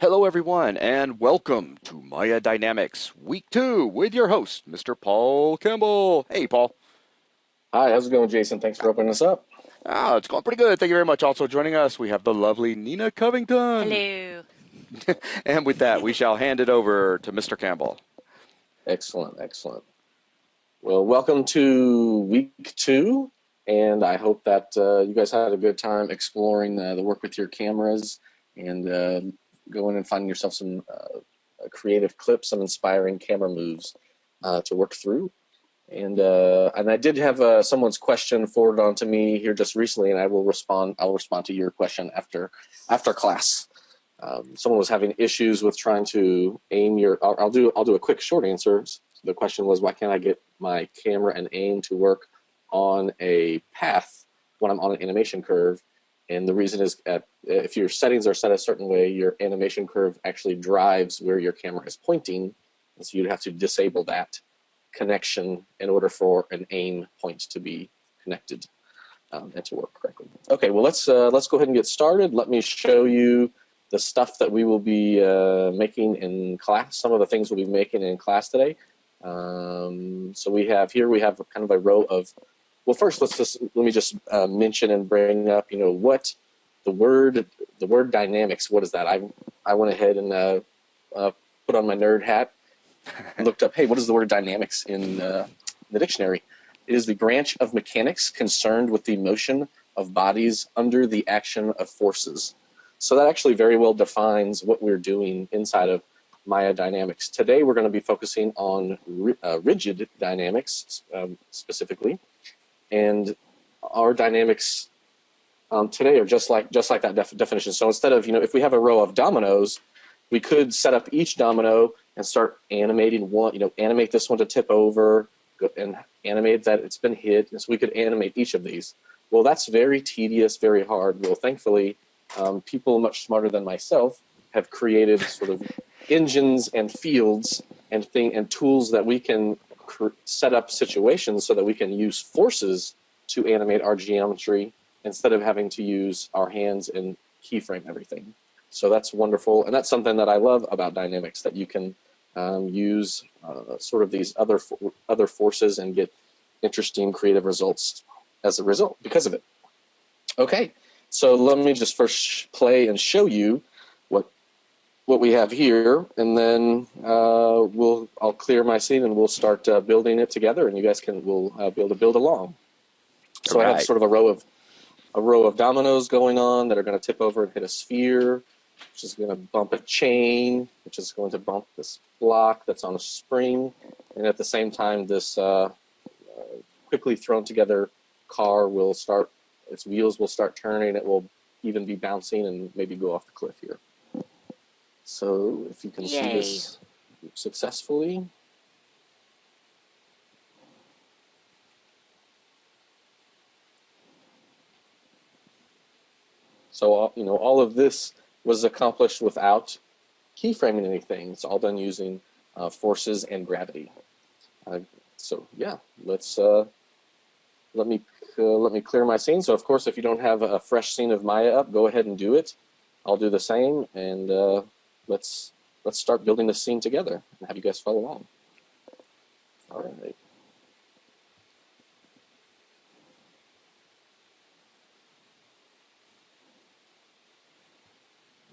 Hello, everyone, and welcome to Maya Dynamics Week 2 with your host, Mr. Paul Campbell. Hey, Paul. Hi, how's it going, Jason? Thanks for opening us up. It's going pretty good. Thank you very much. Also joining us, we have the lovely Nina Covington. Hello. And with that, we shall hand it over to Mr. Campbell. Excellent, excellent. Well, welcome to week 2, and I hope that you guys had a good time exploring the work with your cameras and going and finding yourself some creative clips, some inspiring camera moves to work through. And I did have someone's question forwarded on to me here just recently, and I will respond. I'll respond to your question after class. Someone was having issues with trying to aim your. I'll do a quick short answer. The question was, why can't I get my camera and aim to work on a path when I'm on an animation curve? And the reason is, if your settings are set a certain way, your animation curve actually drives where your camera is pointing, and so you'd have to disable that connection in order for an aim point to be connected and to work correctly. Okay, well let's go ahead and get started. Let me show you the stuff that we will be making in class. Some of the things we'll be making in class today. So we have kind of a row of. Well, first let me just mention and bring up what the word dynamics. What is that? I went ahead and put on my nerd hat. Looked up, hey, what is the word dynamics in the dictionary? It is the branch of mechanics concerned with the motion of bodies under the action of forces. So that actually very well defines what we're doing inside of Maya Dynamics. Today we're going to be focusing on rigid dynamics specifically, and our dynamics today are just like that definition. So instead of if we have a row of dominoes, we could set up each domino and start animating one, animate this one to tip over and animate that it's been hit. And so we could animate each of these. Well, that's very tedious, very hard. Well, thankfully, people much smarter than myself have created sort of engines and fields and tools that we can set up situations so that we can use forces to animate our geometry instead of having to use our hands and keyframe everything. So that's wonderful, and that's something that I love about dynamics, that you can use sort of these other forces and get interesting creative results as a result because of it. Okay, so let me just first play and show you what we have here, and then I'll clear my scene and we'll start building it together, and you guys will be able to build along. So I have sort of a row of dominoes going on that are going to tip over and hit a sphere, which is going to bump a chain, which is going to bump this block that's on a spring, and at the same time, this quickly thrown together car will start. Its wheels will start turning. It will even be bouncing and maybe go off the cliff here. So if you can see this successfully. So all of this was accomplished without keyframing anything. It's all done using forces and gravity. So yeah, let me clear my scene. So of course, if you don't have a fresh scene of Maya up, go ahead and do it. I'll do the same, and let's start building this scene together and have you guys follow along. All right.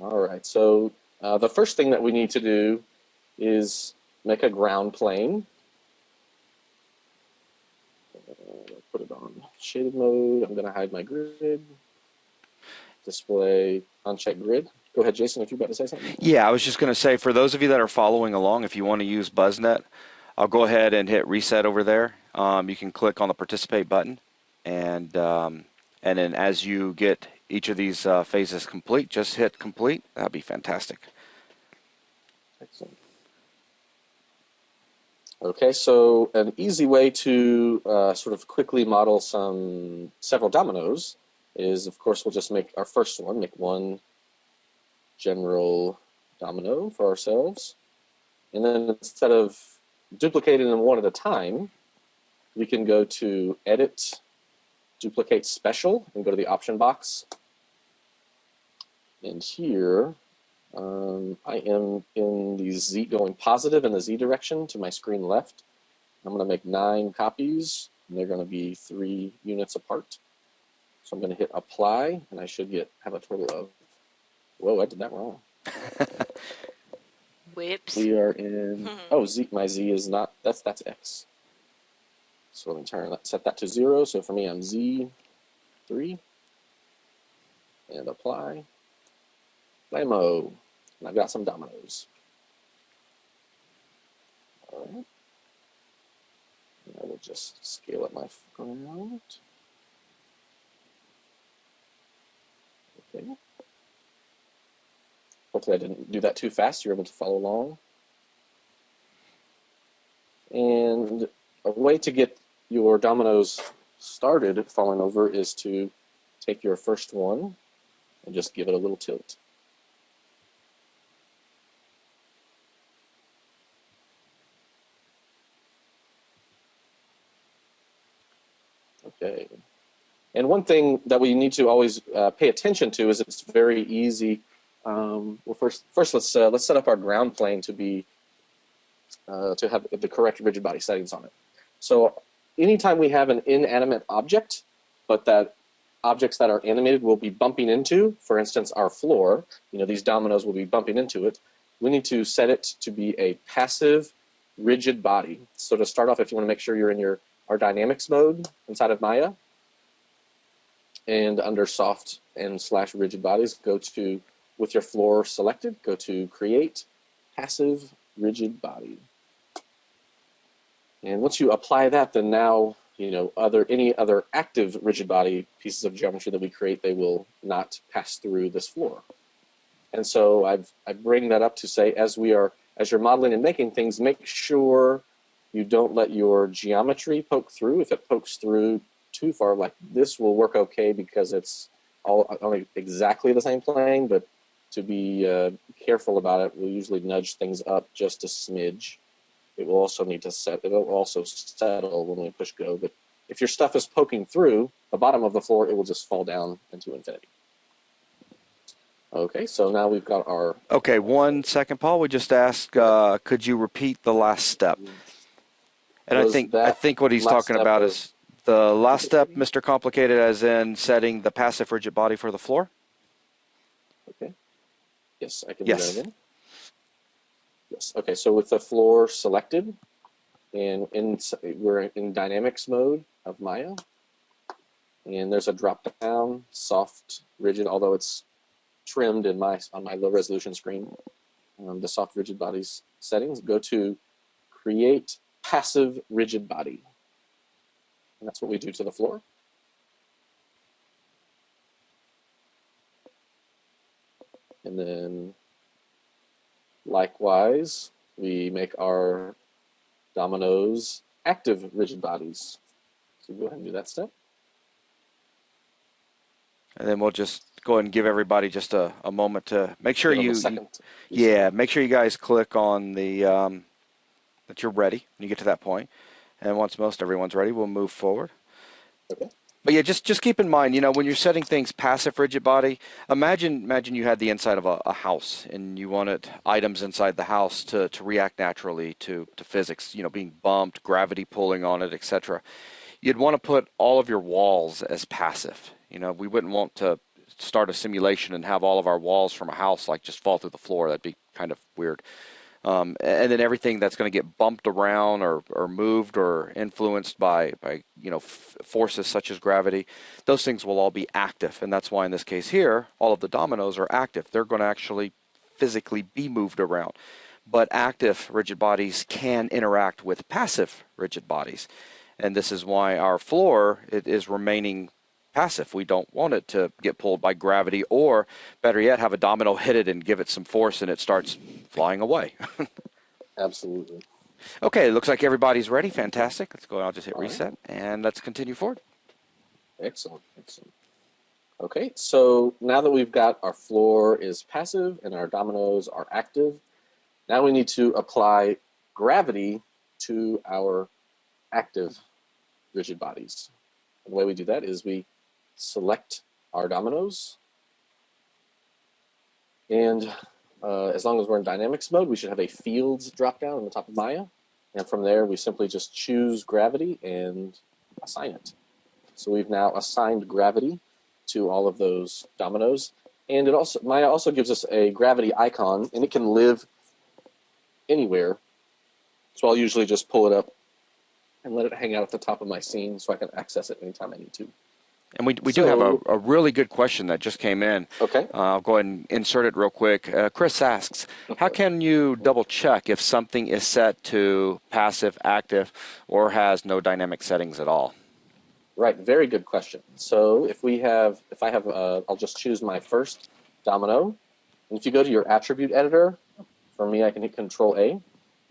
All right, so the first thing that we need to do is make a ground plane. Put it on shaded mode. I'm going to hide my grid. Display uncheck grid. Go ahead, Jason, if you're about to say something. Yeah, I was just going to say, for those of you that are following along, if you want to use BuzzNet, I'll go ahead and hit reset over there. You can click on the participate button, and then as you get each of these phases complete, just hit complete. That'd be fantastic. Excellent. Okay, so an easy way to sort of quickly model several dominoes is, of course, we'll just make our first one, make one general domino for ourselves. And then instead of duplicating them one at a time, we can go to Edit, Duplicate Special, and go to the option box. And here, I am in the Z, going positive in the Z direction to my screen left. I'm going to make 9 copies, and they're going to be 3 units apart. So I'm going to hit apply, and I should have a total of, whoa, I did that wrong. Whoops. We are in, oh, Z, my Z is not, that's X. So let me set that to 0. So for me, I'm Z3, and apply. Blammo. And I've got some dominoes. All right. And I will just scale up my ground. Okay. Hopefully I didn't do that too fast. You're able to follow along. And a way to get your dominoes started falling over is to take your first one and just give it a little tilt. Okay. And one thing that we need to always pay attention to is it's very easy. Well, first let's set up our ground plane to have the correct rigid body settings on it. So anytime we have an inanimate object, but that objects that are animated will be bumping into, for instance, our floor, these dominoes will be bumping into it, we need to set it to be a passive rigid body. So to start off, if you want to make sure you're in our dynamics mode inside of Maya, and under soft and / rigid bodies, go to, with your floor selected, go to create passive rigid body. And once you apply that, then now, any other active rigid body pieces of geometry that we create, they will not pass through this floor. And so I bring that up to say, as you're modeling and making things, make sure you don't let your geometry poke through. If it pokes through too far, like this will work okay because it's only exactly the same plane, but to be careful about it, we'll usually nudge things up just a smidge. It will also settle when we push go. But if your stuff is poking through the bottom of the floor, it will just fall down into infinity. Okay, so now we've got our... Okay, 1 second, Paul. We just asked, could you repeat the last step? And I think what he's talking about is the last step, Mr. Complicated, as in setting the passive rigid body for the floor? Okay. Yes, I can do that again. Yes. Okay, so with the floor selected, and we're in dynamics mode of Maya, and there's a drop down, soft, rigid, although it's trimmed on my low resolution screen. The soft rigid bodies settings, go to create passive rigid body. And that's what we do to the floor. And then likewise, we make our dominoes active rigid bodies. So go ahead and do that step. And then we'll just go ahead and give everybody just a moment to make sure make sure you guys click on the that you're ready when you get to that point. And once everyone's ready, we'll move forward. Okay. But yeah, just keep in mind, when you're setting things passive rigid body, imagine you had the inside of a house and you wanted items inside the house to react naturally to physics, being bumped, gravity pulling on it, etc. You'd want to put all of your walls as passive. We wouldn't want to start a simulation and have all of our walls from a house just fall through the floor. That'd be kind of weird. And then everything that's going to get bumped around or moved or influenced by forces such as gravity, those things will all be active. And that's why in this case here, all of the dominoes are active. They're going to actually physically be moved around. But active rigid bodies can interact with passive rigid bodies. And this is why our floor is remaining passive. We don't want it to get pulled by gravity, or better yet, have a domino hit it and give it some force and it starts flying away. Absolutely. Okay, looks like everybody's ready. Fantastic. Let's go. I'll just hit reset and let's continue forward. Excellent. Okay, so now that we've got our floor is passive and our dominoes are active, now we need to apply gravity to our active rigid bodies. And the way we do that is we select our dominoes, and as long as we're in dynamics mode, we should have a fields dropdown on the top of Maya. And from there, we simply just choose gravity and assign it. So we've now assigned gravity to all of those dominoes. And Maya also gives us a gravity icon, and it can live anywhere. So I'll usually just pull it up and let it hang out at the top of my scene so I can access it anytime I need to. And we do have a really good question that just came in. Okay. I'll go ahead and insert it real quick. Chris asks, how can you double check if something is set to passive, active, or has no dynamic settings at all? Right, very good question. So I'll just choose my first domino. And if you go to your attribute editor, for me, I can hit Control A.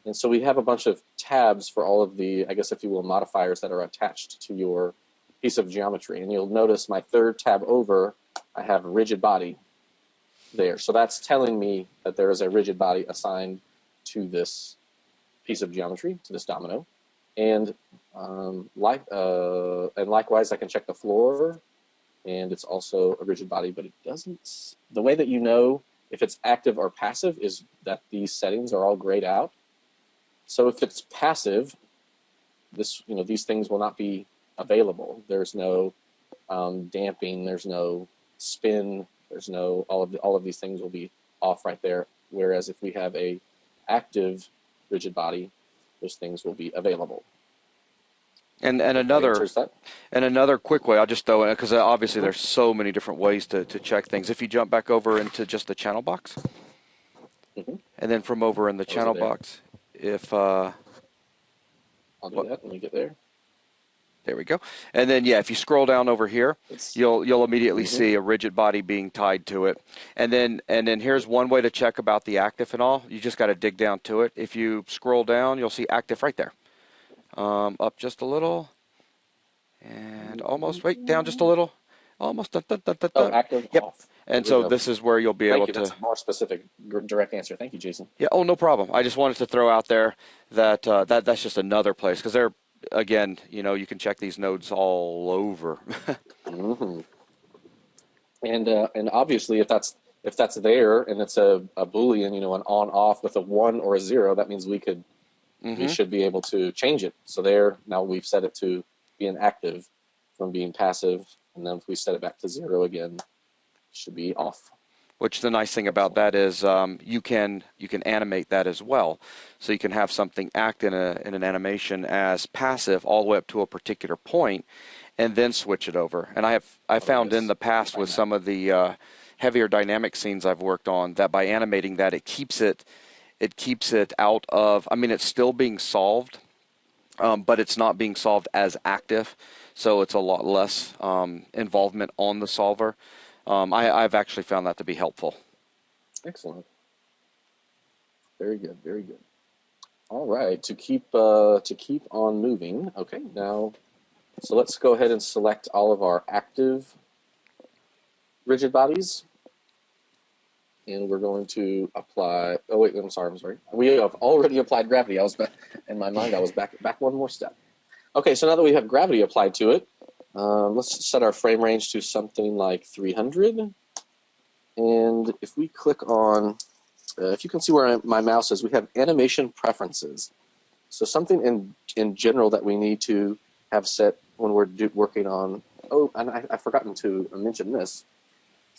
And so we have a bunch of tabs for all of the, I guess if you will, modifiers that are attached to your piece of geometry. And you'll notice my third tab over, I have rigid body there. So that's telling me that there is a rigid body assigned to this piece of geometry, to this domino. And likewise, I can check the floor, and it's also a rigid body, but it doesn't. The way that you know if it's active or passive is that these settings are all grayed out. So if it's passive, these things will not be available. There's no damping, there's no spin, there's no all of these things will be off right there. Whereas if we have a active rigid body, those things will be available. And another quick way, I'll just throw in, because obviously there's so many different ways to check things. If you jump back over into just the channel box, and then from over in the channel box, if I'll do that when we get there. There we go. And then, if you scroll down over here, you'll immediately see a rigid body being tied to it. And then here's one way to check about the active and all. You just got to dig down to it. If you scroll down, you'll see active right there. Up just a little, and almost, wait, down just a little, almost. Active, yep. off. And so this is where you'll be able to. That's a more specific, direct answer. Thank you, Jason. Yeah. Oh, no problem. I just wanted to throw out there that that's just another place, because they're, again, you can check these nodes all over. And obviously, if that's there and it's a Boolean, an on/off with a 1 or a 0, that means we should be able to change it. So now we've set it to being active from being passive, and then if we set it back to 0 again, it should be off. Which the nice thing about that is you can animate that as well. So you can have something act in an animation as passive all the way up to a particular point, and then switch it over. And I found in the past with some of the heavier dynamic scenes I've worked on that by animating that, it keeps it out of, it's still being solved, but it's not being solved as active, so it's a lot less involvement on the solver. I've actually found that to be helpful. Excellent. Very good, very good. All right, to keep on moving. Okay, now, so let's go ahead and select all of our active rigid bodies. And we're going to apply, I'm sorry. We have already applied gravity. In my mind, I was back one more step. Okay, so now that we have gravity applied to it, let's set our frame range to something like 300. And if we click on, if you can see where my mouse is, we have animation preferences. So something in general that we need to have set when we're working on, and I've forgotten to mention this.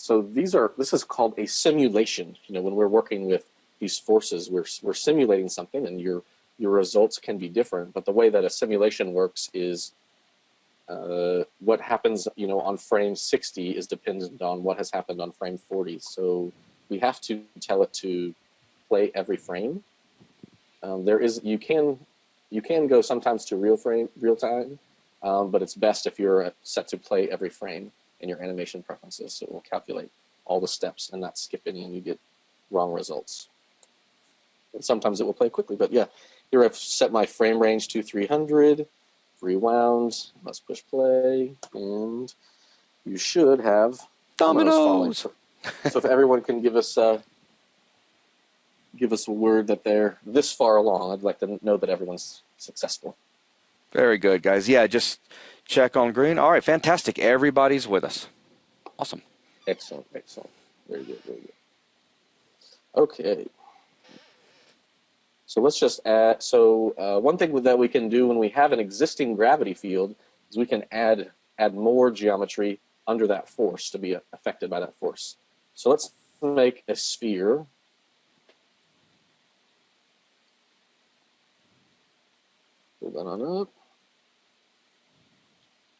So this is called a simulation. When we're working with these forces, we're simulating something, and your results can be different. But the way that a simulation works is what happens, on frame 60 is dependent on what has happened on frame 40. So we have to tell it to play every frame. You can go sometimes to real time, but it's best if you're set to play every frame in your animation preferences. So it will calculate all the steps and not skip any, and you get wrong results. And sometimes it will play quickly, but here I've set my frame range to 300. Rewound. Let's push play, and you should have dominoes falling. So if everyone can give us a word that they're this far along, I'd like to know that everyone's successful. Very good, guys. Yeah, just check on green. All right, fantastic. Everybody's with us. Awesome. Excellent. Very good. Okay. So let's just add, one thing that we can do when we have an existing gravity field is we can add more geometry under that force to be affected by that force. So let's make a sphere. Pull that on up.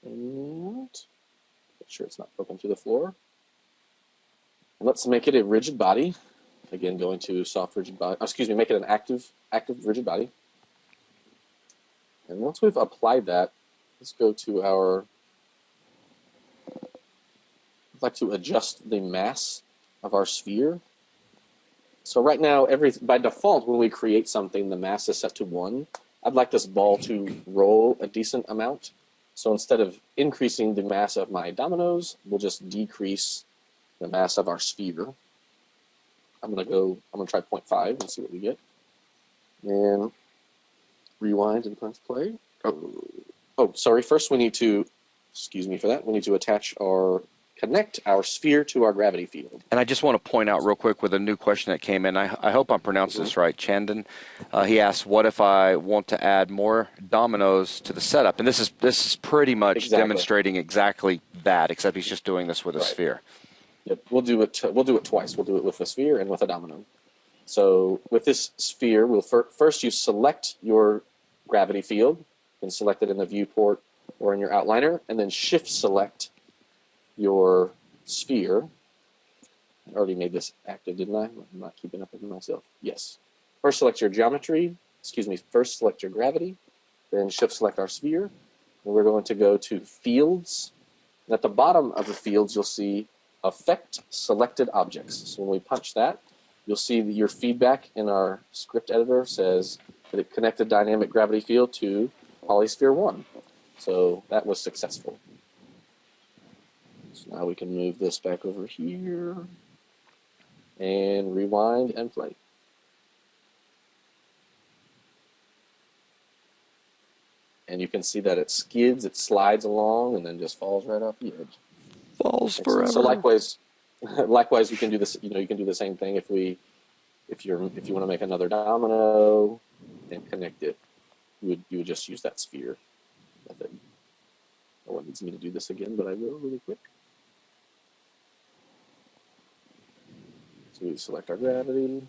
And make sure it's not poking through the floor. And let's make it a rigid body. Again, going to soft rigid body. Excuse me, make it an active rigid body. And once we've applied that, let's go to our. I'd like to adjust the mass of our sphere. So right now, by default, when we create something, the mass is set to 1. I'd like this ball to roll a decent amount. So instead of increasing the mass of my dominoes, we'll just decrease the mass of our sphere. I'm gonna try 0.5 and see what we get. And rewind and press play. Oh, sorry. First, we need to, excuse me for that. We need to connect our sphere to our gravity field. And I just want to point out real quick with a new question that came in. I hope I'm pronouncing this right. Chandan, he asked, "What if I want to add more dominoes to the setup?" And this is pretty much demonstrating exactly that, except he's just doing this with a sphere. Yep, we'll do it twice. We'll do it with a sphere and with a domino. So with this sphere, we'll first you select your gravity field. You can select it in the viewport or in your outliner, and then shift select your sphere. I already made this active, didn't I? I'm not keeping up with myself. Yes. First select your geometry. First select your gravity. Then shift select our sphere. And we're going to go to fields. And at the bottom of the fields, you'll see affect selected objects. So when we punch that, you'll see that your feedback in our script editor says that it connected dynamic gravity field to polysphere 1. So that was successful. So now we can move this back over here and rewind and play. And you can see that it skids, it slides along, and then just falls right off the edge. Falls forever. So likewise, you can do this. You can do the same thing if you want to make another domino and connect it. You would just use that sphere. No one needs me to do this again, but I will really quick. So we select our gravity,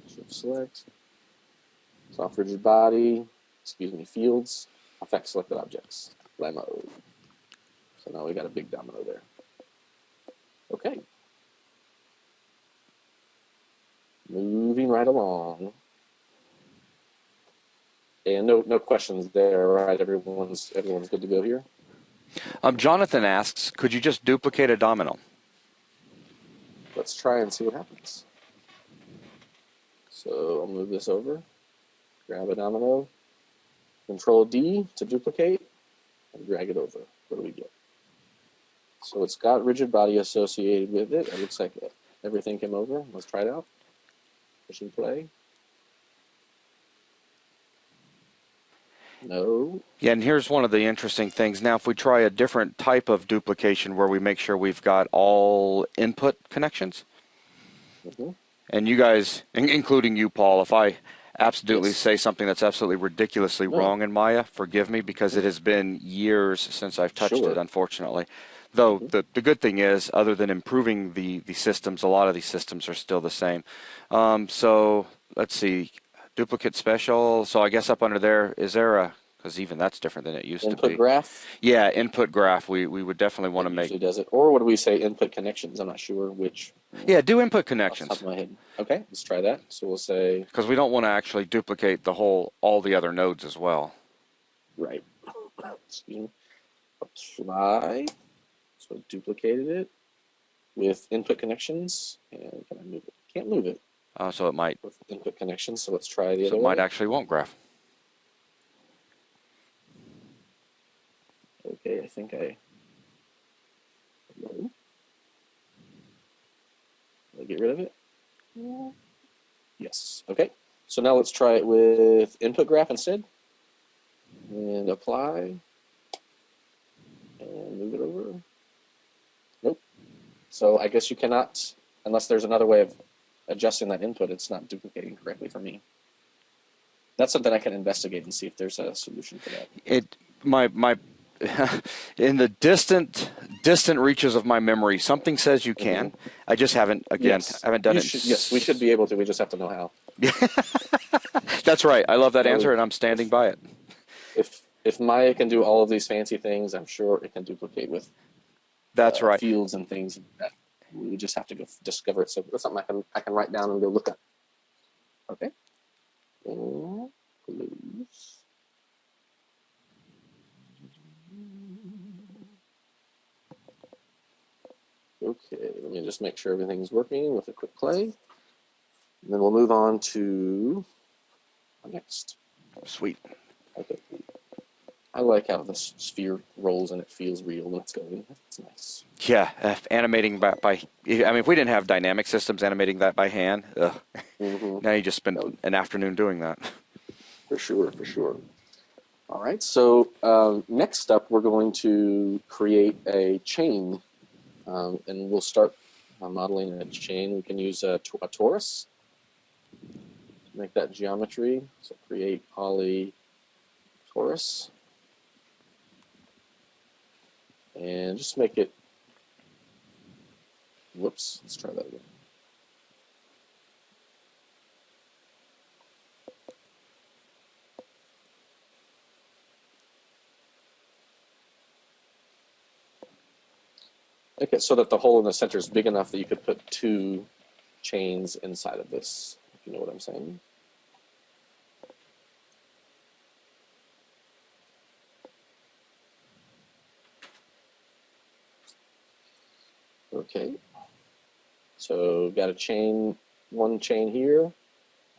shift select, soft rigid body, fields, affect selected objects, play mode. So now we got a big domino there. Okay. Moving right along. And no questions there, right? Everyone's good to go here. Jonathan asks, could you just duplicate a domino? Let's try and see what happens. So I'll move this over, grab a domino, Control D to duplicate, and drag it over. What do we get? So it's got rigid body associated with it. It looks like everything came over. Let's try it out. Push and play. No. Yeah, and here's one of the interesting things. Now, if we try a different type of duplication where we make sure we've got all input connections, and you guys, including you, Paul, if I absolutely say something that's absolutely ridiculously wrong in Maya, forgive me, because it has been years since I've touched it, unfortunately. Though the good thing is, other than improving the systems, a lot of these systems are still the same. So let's see. Duplicate special. So I guess up under there, is there a, because even that's different than it used to be. Input graph? Yeah, input graph. We would definitely want to make. Usually does it. Or what do we say, input connections? I'm not sure which. Yeah, do input connections. Off the top of my head. Okay, let's try that. So we'll say. Because we don't want to actually duplicate all the other nodes as well. Right. Excuse me. Apply. So I duplicated it with input connections. And can I move it? Can't move it. So it might. With input connections, so let's try the other one. one. It might actually won't graph. Okay, I think I. Hello? Did I get rid of it? Yes. Okay. So now let's try it with input graph instead. And apply. And move it over. Nope. So I guess you cannot, unless there's another way of adjusting that input, it's not duplicating correctly for me. That's something I can investigate and see if there's a solution for that. My in the distant reaches of my memory, something says you can. I just haven't haven't done it. Yes, we should be able to. We just have to know how. That's right. I love that answer, and I'm standing by it. If Maya can do all of these fancy things, I'm sure it can duplicate with that's right. fields and things. That we just have to go discover it. So that's something I can write down and go look at. Okay. Close. Okay, let me just make sure everything's working with a quick play. And then we'll move on to our next. Sweet. Okay. I like how the sphere rolls and it feels real when it's going. It's nice. Yeah, animating by I mean, if we didn't have dynamic systems animating that by hand, now you just spend an afternoon doing that. For sure, for sure. All right, so next up we're going to create a chain. And we'll start modeling a chain. We can use a torus to make that geometry. So create poly torus. And just make it, whoops, let's try that again. Make it so that the hole in the center is big enough that you could put 2 chains inside of this, if you know what I'm saying. Okay, so got a chain, 1 chain here.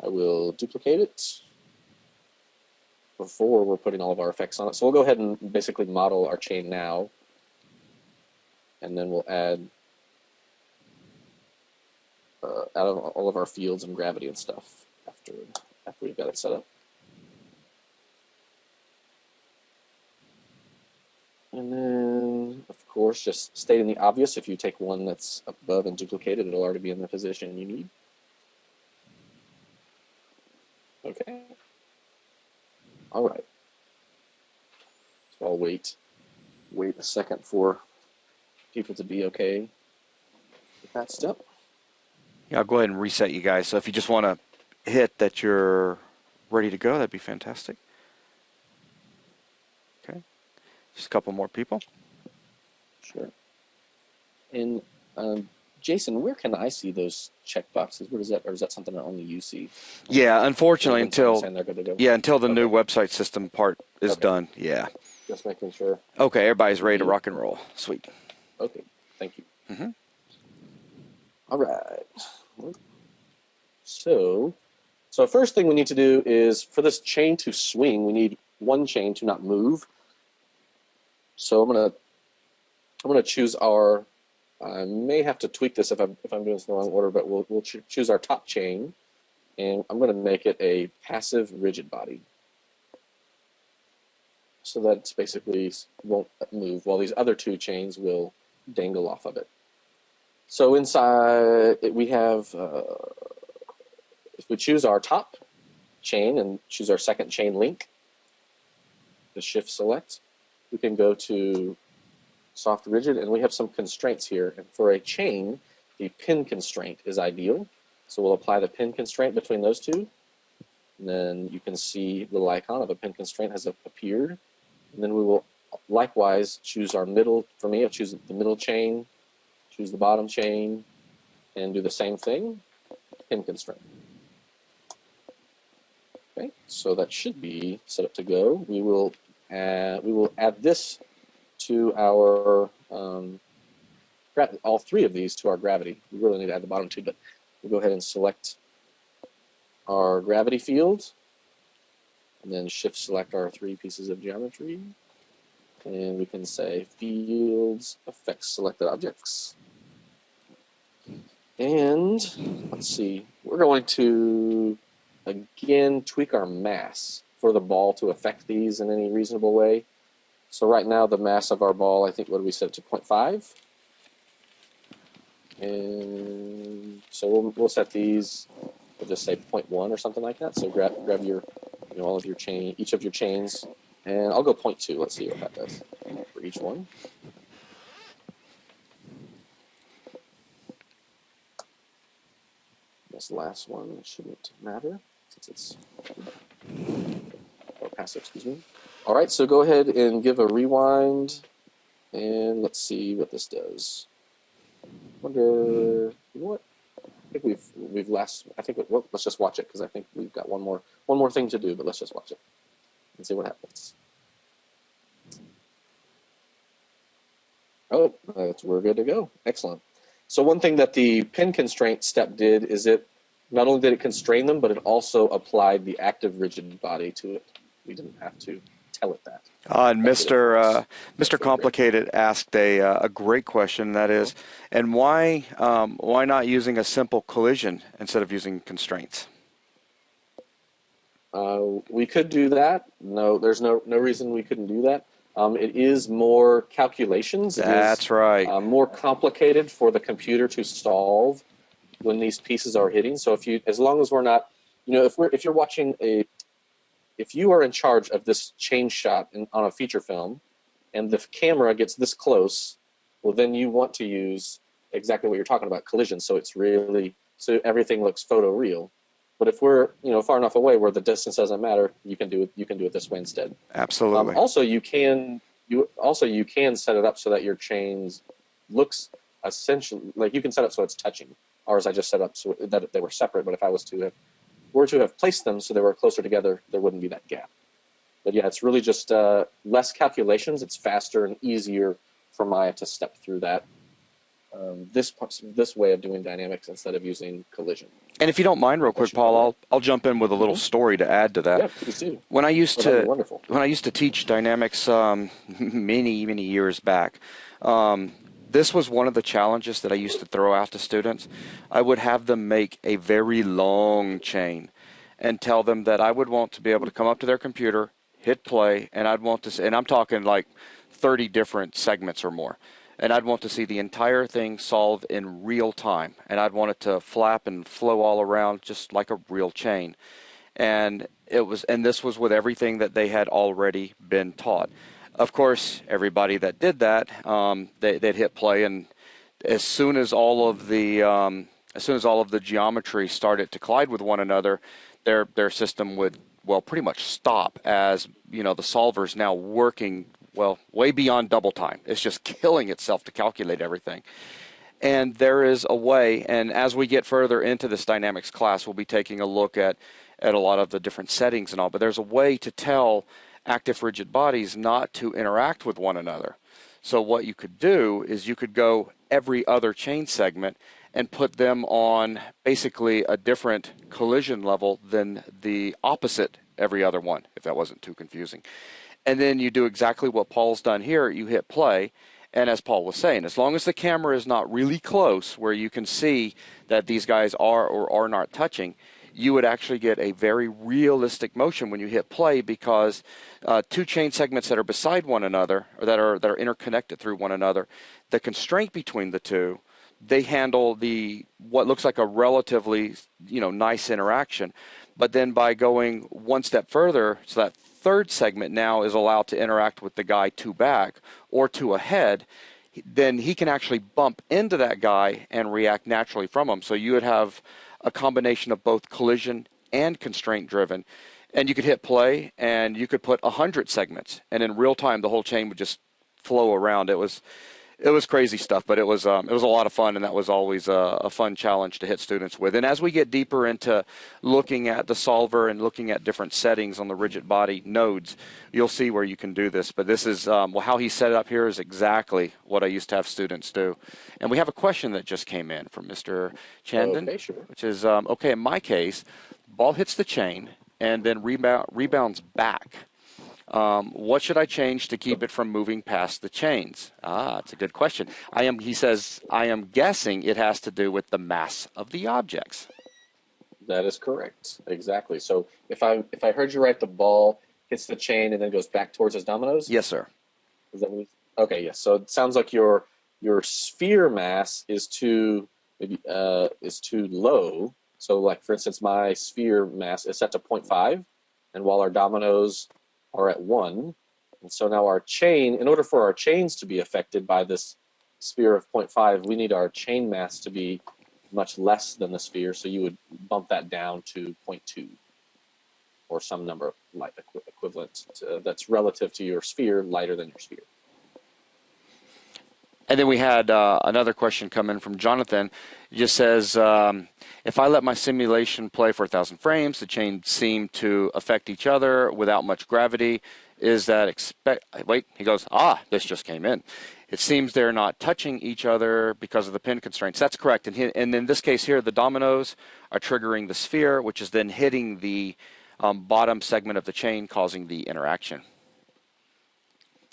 I will duplicate it before we're putting all of our effects on it. So we'll go ahead and basically model our chain now. And then we'll add all of our fields and gravity and stuff after we've got it set up. And then, of course, just stating the obvious, if you take one that's above and duplicate it, it'll already be in the position you need. Okay. All right. So I'll wait a second for people to be okay with that step. Yeah, I'll go ahead and reset you guys. So if you just want to hit that you're ready to go, that'd be fantastic. Okay. Just a couple more people. Sure. And Jason, where can I see those checkboxes? Where is that, or is that something that only you see? Yeah, unfortunately, until the new Okay. website system part is done. Yeah. Just making sure. Okay, everybody's ready to rock and roll. Sweet. Okay, thank you. Mm-hmm. All right. So first thing we need to do is, for this chain to swing, we need 1 chain to not move. So I'm gonna choose our. I may have to tweak this if I'm doing this in the wrong order, but we'll choose our top chain, and I'm gonna make it a passive rigid body, so that it's basically won't move, while these other 2 chains will dangle off of it. So inside it, we have, if we choose our top chain and choose our second chain link, the shift select, we can go to soft rigid, and we have some constraints here. And for a chain, the pin constraint is ideal. So we'll apply the pin constraint between those 2. And then you can see the little icon of a pin constraint has appeared. And then we will likewise choose our middle. For me, I'll choose the middle chain, choose the bottom chain, and do the same thing, pin constraint. Okay, so that should be set up to go. We will add this to our all 3 of these to our gravity. We really need to add the bottom 2, but we'll go ahead and select our gravity field, and then shift select our 3 pieces of geometry, and we can say fields, effects, selected objects. And let's see, we're going to again tweak our mass for the ball to affect these in any reasonable way. So right now the mass of our ball, I think, what do we set it to, 0.5? And So we'll set these. We'll just say 0.1 or something like that. So grab your, all of your chain, each of your chains, and I'll go 0.2. Let's see what that does for each one. This last one shouldn't matter since it's passive. Excuse me. All right, so go ahead and give a rewind, and let's see what this does. Wonder, you know what? I think we've last. I think well, let's just watch it because I think we've got one more thing to do. But let's just watch it and see what happens. Oh, we're good to go. Excellent. So one thing that the pin constraint step did is it not only did it constrain them, but it also applied the active rigid body to it. We didn't have to tell it that. And Mr. Complicated asked a great question. That is, and why not using a simple collision instead of using constraints? We could do that. No, there's no reason we couldn't do that. It is more calculations. That's right. More complicated for the computer to solve when these pieces are hitting. So as long as we're not, if you're watching if you are in charge of this chain shot on a feature film, and the camera gets this close, well, then you want to use exactly what you're talking about, collision. So so everything looks photoreal. But if we're far enough away where the distance doesn't matter, you can do it this way instead. Absolutely. Also, you can set it up so that your chains looks essentially like you can set up so it's touching. Ours I just set up so that they were separate. But if I were to have placed them so they were closer together, there wouldn't be that gap. But yeah, it's really just less calculations. It's faster and easier for Maya to step through that. This way of doing dynamics instead of using collision. And if you don't mind, real quick, Paul, I'll jump in with a little story to add to that. Yeah, please do. When I used to teach dynamics many years back, this was one of the challenges that I used to throw out to students. I would have them make a very long chain and tell them that I would want to be able to come up to their computer, hit play, and I'd want to, and I'm talking like 30 different segments or more. And I'd want to see the entire thing solve in real time. And I'd want it to flap and flow all around just like a real chain. And this was with everything that they had already been taught. Of course, everybody that did that, they'd hit play, and as soon as all of the geometry started to collide with one another, their system would pretty much stop, as the solver's now working way beyond double time. It's just killing itself to calculate everything. And there is a way, and as we get further into this dynamics class, we'll be taking a look at a lot of the different settings and all, but there's a way to tell active rigid bodies not to interact with one another. So what you could do is you could go every other chain segment and put them on basically a different collision level than the opposite every other one, if that wasn't too confusing. And then you do exactly what Paul's done here. You hit play, and as Paul was saying, as long as the camera is not really close where you can see that these guys are or are not touching, you would actually get a very realistic motion when you hit play, because two chain segments that are beside one another, or that are interconnected through one another, the constraint between the two, they handle what looks like a relatively nice interaction. But then by going one step further, so that third segment now is allowed to interact with the guy two back or two ahead, then he can actually bump into that guy and react naturally from him. So you would have a combination of both collision and constraint driven. And you could hit play, and you could put 100 segments, and in real time the whole chain would just flow around. It was crazy stuff, but it was a lot of fun, and that was always a fun challenge to hit students with. And as we get deeper into looking at the solver and looking at different settings on the rigid body nodes, you'll see where you can do this. But this is how he set it up here is exactly what I used to have students do. And we have a question that just came in from Mr. Chandon, okay, sure. which is, in my case, ball hits the chain and then rebounds back. What should I change to keep it from moving past the chains? It's a good question. He says, I am guessing it has to do with the mass of the objects. That is correct. Exactly. So if I heard you right, the ball hits the chain and then goes back towards his dominoes? Yes, sir. Is that what okay, yes. So it sounds like your sphere mass is to maybe is too low. So, like for instance, my sphere mass is set to 0.5, and while our dominoes are at 1, and so now our chain, in order for our chains to be affected by this sphere of 0.5, we need our chain mass to be much less than the sphere, so you would bump that down to 0.2 or some number of light equivalent that's relative to your sphere, lighter than your sphere. And then we had another question come in from Jonathan. It just says, if I let my simulation play for 1,000 frames, the chains seem to affect each other without much gravity. Is that wait, he goes, this just came in. It seems they're not touching each other because of the pin constraints. That's correct. And in this case here, the dominoes are triggering the sphere, which is then hitting the bottom segment of the chain, causing the interaction.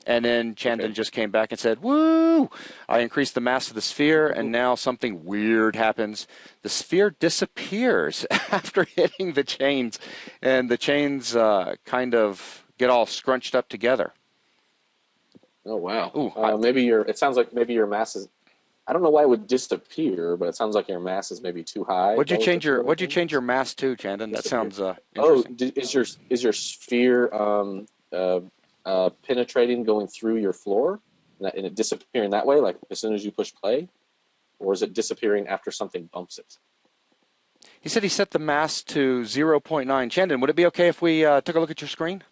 And then Chandan just came back and said, woo, I increased the mass of the sphere, and now something weird happens. The sphere disappears after hitting the chains, and the chains kind of get all scrunched up together. Oh, wow. Ooh, it sounds like maybe your mass is, I don't know why it would disappear, but it sounds like your mass is maybe too high. What'd you change your mass to, Chandan? That sounds interesting. Is your sphere penetrating, going through your floor, and it disappearing that way, like as soon as you push play? Or is it disappearing after something bumps it? He said he set the mass to 0.9. Chandan, would it be okay if we took a look at your screen?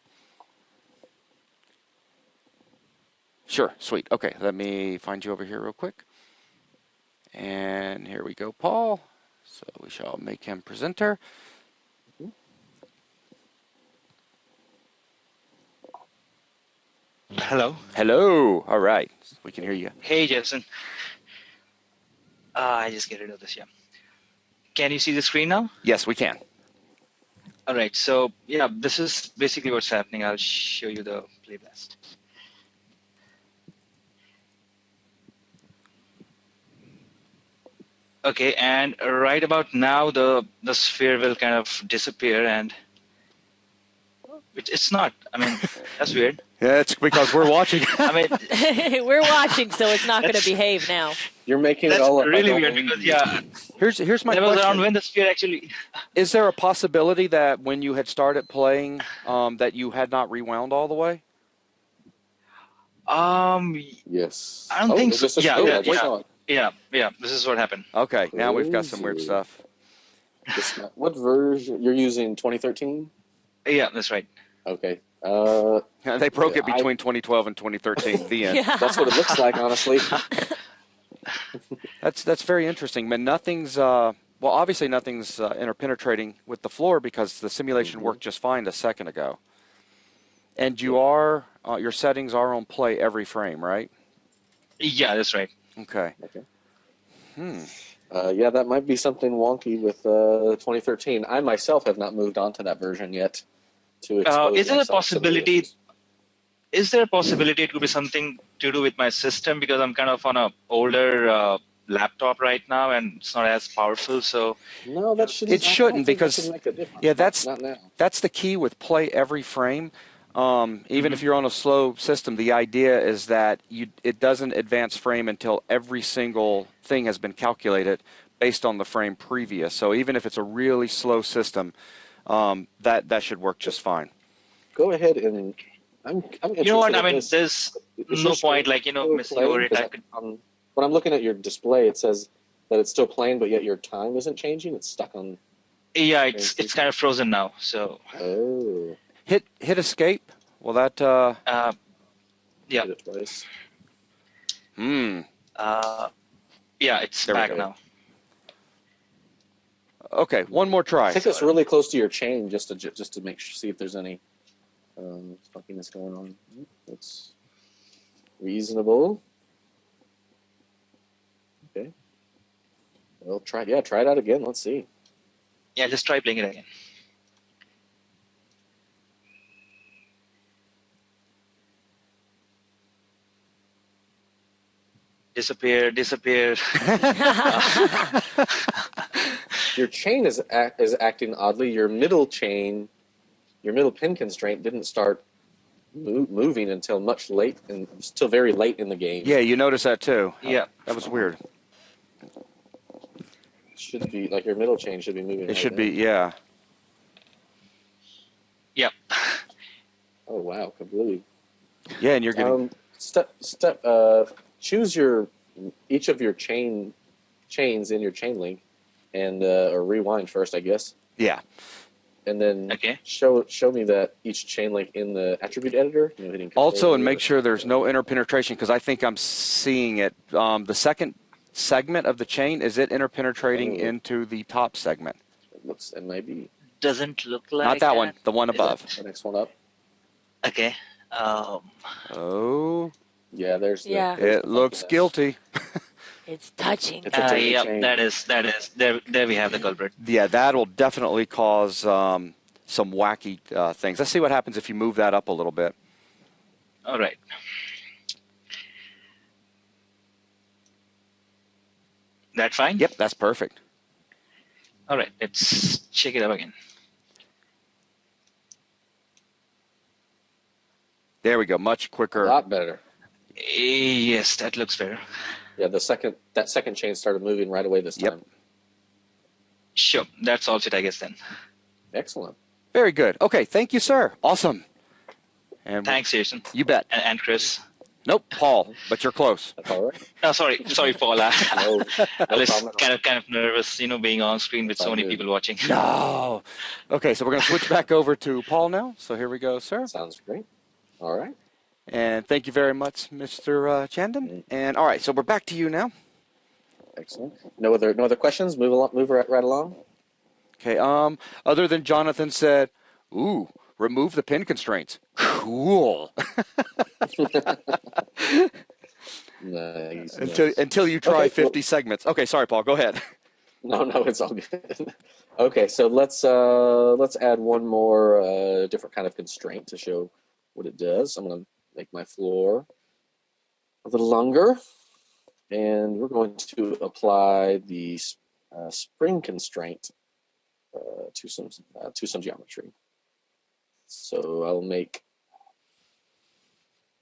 Sure, sweet. Okay, let me find you over here real quick. And here we go, Paul. So we shall make him presenter. Hello. Hello. All right, we can hear you. Hey, Jason. I just get rid of this, yeah. Can you see the screen now? Yes, we can. All right, so yeah, this is basically what's happening. I'll show you the playblast. Okay, and right about now, the sphere will kind of disappear, and it's not. I mean, that's weird. Yeah, it's because we're watching. I mean, we're watching, so it's not going to behave now. You're making that's it all up. Really weird because Here's my levels question. Around when the sphere actually. Is there a possibility that when you had started playing, that you had not rewound all the way? Yes. I don't think so. Yeah. This is what happened. Okay, now we've got some weird stuff. What version? You're using 2013? Yeah, that's right. Okay. They broke it between 2012 and 2013. The end. Yeah. That's what it looks like, honestly. That's very interesting. Man, nothing's obviously nothing's interpenetrating with the floor because the simulation worked just fine a second ago. And your settings are on play every frame, right? Yeah, that's right. Okay. Yeah, that might be something wonky with 2013. I myself have not moved on to that version yet. Is there a possibility? Is there a possibility it could be something to do with my system because I'm kind of on an older laptop right now and it's not as powerful? So no, that shouldn't. It shouldn't because make a difference. Yeah, that's the key with play every frame. Even if you're on a slow system, the idea is that it doesn't advance frame until every single thing has been calculated based on the frame previous. So even if it's a really slow system, that should work just fine. Go ahead and I'm you know what I mean. There's no point messing over it. When I'm looking at your display, it says that it's still playing, but yet your time isn't changing. It's stuck on. Yeah, it's kind of frozen now. So. Oh. Hit escape. Will that? Yeah. Hit it twice. Yeah, it's back now. Okay, one more try. Take this really close to your chain just to make sure, see if there's any funkiness going on. That's reasonable. Okay. Well, try it out again. Let's see. Yeah, just try playing it again. Disappear. Your chain is acting oddly. Your middle chain, your middle pin constraint didn't start moving until very late in the game. Yeah, you noticed that too. Yeah, that was weird. should be, like your middle chain should be moving. It right should now. be, yeah. Yep. Oh wow, completely. Yeah, and you're getting. Choose each of your chains in your chain link, and or rewind first, I guess. Yeah. And then Okay. show me that each chain link in the attribute editor. Hitting Also, and make sure there's no interpenetration, because I think I'm seeing it. The second segment of the chain, is it interpenetrating into the top segment? It might be. Doesn't look like Not that one, the one above. The next one up. Okay. Oh. Yeah, there's. Yeah. It looks guilty. It's touching. It's a tiny yep, chain. that is. There we have the culprit. Yeah, that'll definitely cause some wacky things. Let's see what happens if you move that up a little bit. All right. That fine? Yep, that's perfect. All right, let's check it out again. There we go, much A quicker. lot better. Yes, that looks fair. Yeah, that second chain started moving right away this time. Yep. Sure, that's all it, I guess then. Excellent. Very good. Okay, thank you, sir. Awesome. And Thanks, Jason. You bet. And Chris. Nope, Paul, but you're close. That's all right. No, sorry, Paul. No I was problem. kind of nervous, being on screen with so many people watching. No. Okay, so we're going to switch back over to Paul now. So here we go, sir. Sounds great. All right. And thank you very much, Mr. Chandon. And all right, so we're back to you now. Excellent. No other questions? Move right along. Okay. Other than Jonathan said, "Ooh, remove the pin constraints." Cool. Nice. Until you try Okay, 50 segments. Okay, sorry, Paul. Go ahead. No, it's all good. Okay, so let's add one more different kind of constraint to show what it does. I'm going to make my floor a little longer, and we're going to apply the spring constraint to some geometry. So I'll make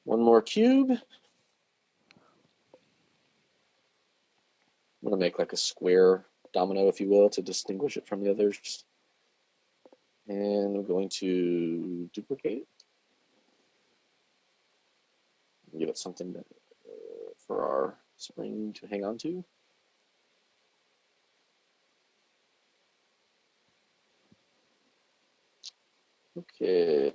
one more cube. I'm going to make like a square domino, if you will, to distinguish it from the others. And I'm going to duplicate it. Give it something for our spring to hang on to. Okay.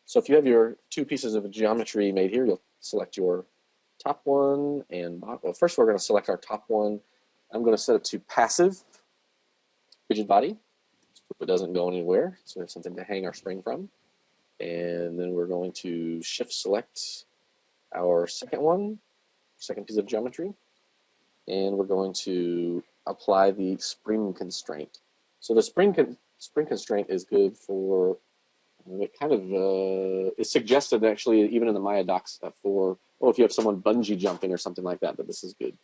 So if you have your two pieces of geometry made here, you'll select your top one and bottom. Well, first we're going to select our top one. I'm going to set it to passive rigid body, so it doesn't go anywhere. So we have something to hang our spring from. And then we're going to shift select our second piece of geometry. And we're going to apply the spring constraint. So the spring constraint is good for, it kind of is suggested actually even in the Maya docs for, if you have someone bungee jumping or something like that, but this is good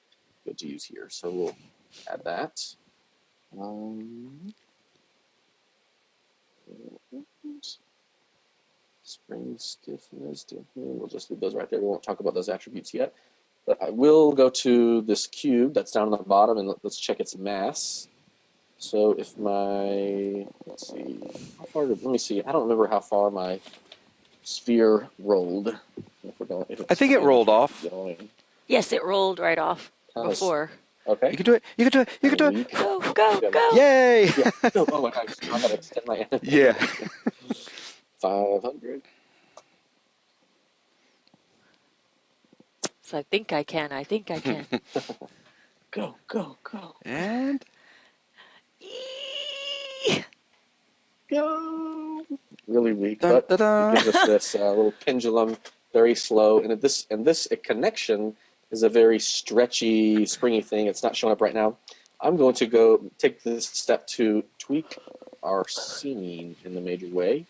to use here. So we'll add that. Spring stiffness, we'll just leave those right there. We won't talk about those attributes yet. But I will go to this cube that's down on the bottom and let's check its mass. So if let's see, let me see. I don't remember how far my sphere rolled. I think it rolled off. Yes, it rolled right off before. Okay. You can do it. You can do it. You can do it. Go. Yay. Yeah. Oh my gosh. I'm going to extend my hand. Yeah. 500. So I think I can. Go. And Go. Really weak, dun, but dun, dun. it gives us this little pendulum, very slow. And this connection is a very stretchy, springy thing. It's not showing up right now. I'm going to go take this step to tweak our scene in the major way.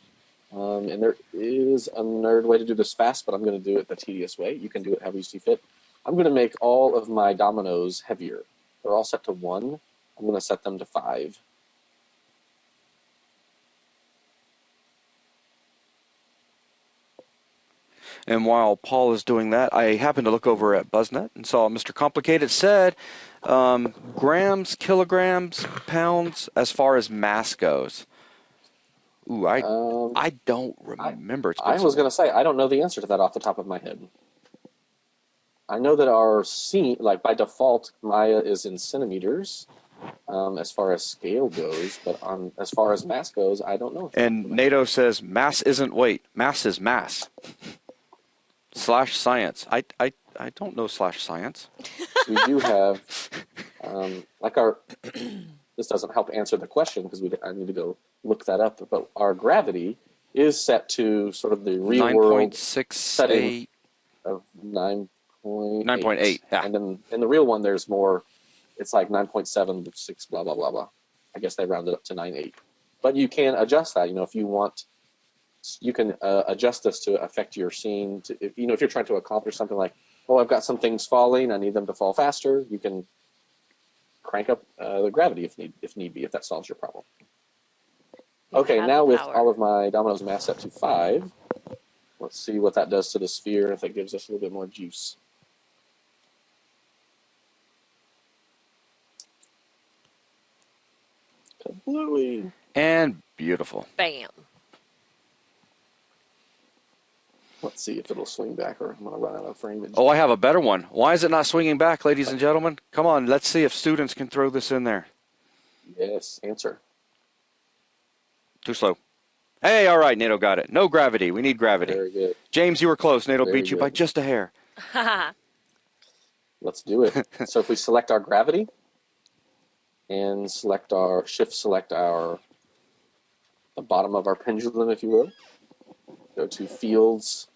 And there is a nerd way to do this fast, but I'm going to do it the tedious way. You can do it however you see fit. I'm going to make all of my dominoes heavier. They're all set to 1. I'm going to set them to 5. And while Paul is doing that, I happened to look over at BuzzNet and saw Mr. Complicated said grams, kilograms, pounds as far as mass goes. Ooh, I don't remember. I was going to say, I don't know the answer to that off the top of my head. I know that our scene, like by default, Maya is in centimeters as far as scale goes, but as far as mass goes, I don't know. And NATO says mass isn't weight. Mass is mass. /science. I don't know /science. We do have, like our, this doesn't help answer the question because I need to go look that up, but our gravity is set to sort of the real world setting of 9.8. 9.8, yeah. And then in the real one, there's more, it's like 9.76, blah, blah, blah, blah. I guess they rounded up to 9.8. But you can adjust that, if you want, you can adjust this to affect your scene. If you're trying to accomplish something like, oh, I've got some things falling, I need them to fall faster, you can crank up the gravity if need be, if that solves your problem. Okay, now with all of my Dominoes mass set to 5, let's see what that does to the sphere, if it gives us a little bit more juice. Kablooey. And beautiful. Bam. Let's see if it'll swing back or I'm going to run out of frame. Oh, I have a better one. Why is it not swinging back, ladies and gentlemen? Come on, let's see if students can throw this in there. Yes, answer. Too slow. Hey, all right, NATO got it. No gravity. We need gravity. Very good. James, you were close. NATO Very beat you good. by just a hair. Let's do it. So if we select our gravity and select the bottom of our pendulum, if you will, go to Fields,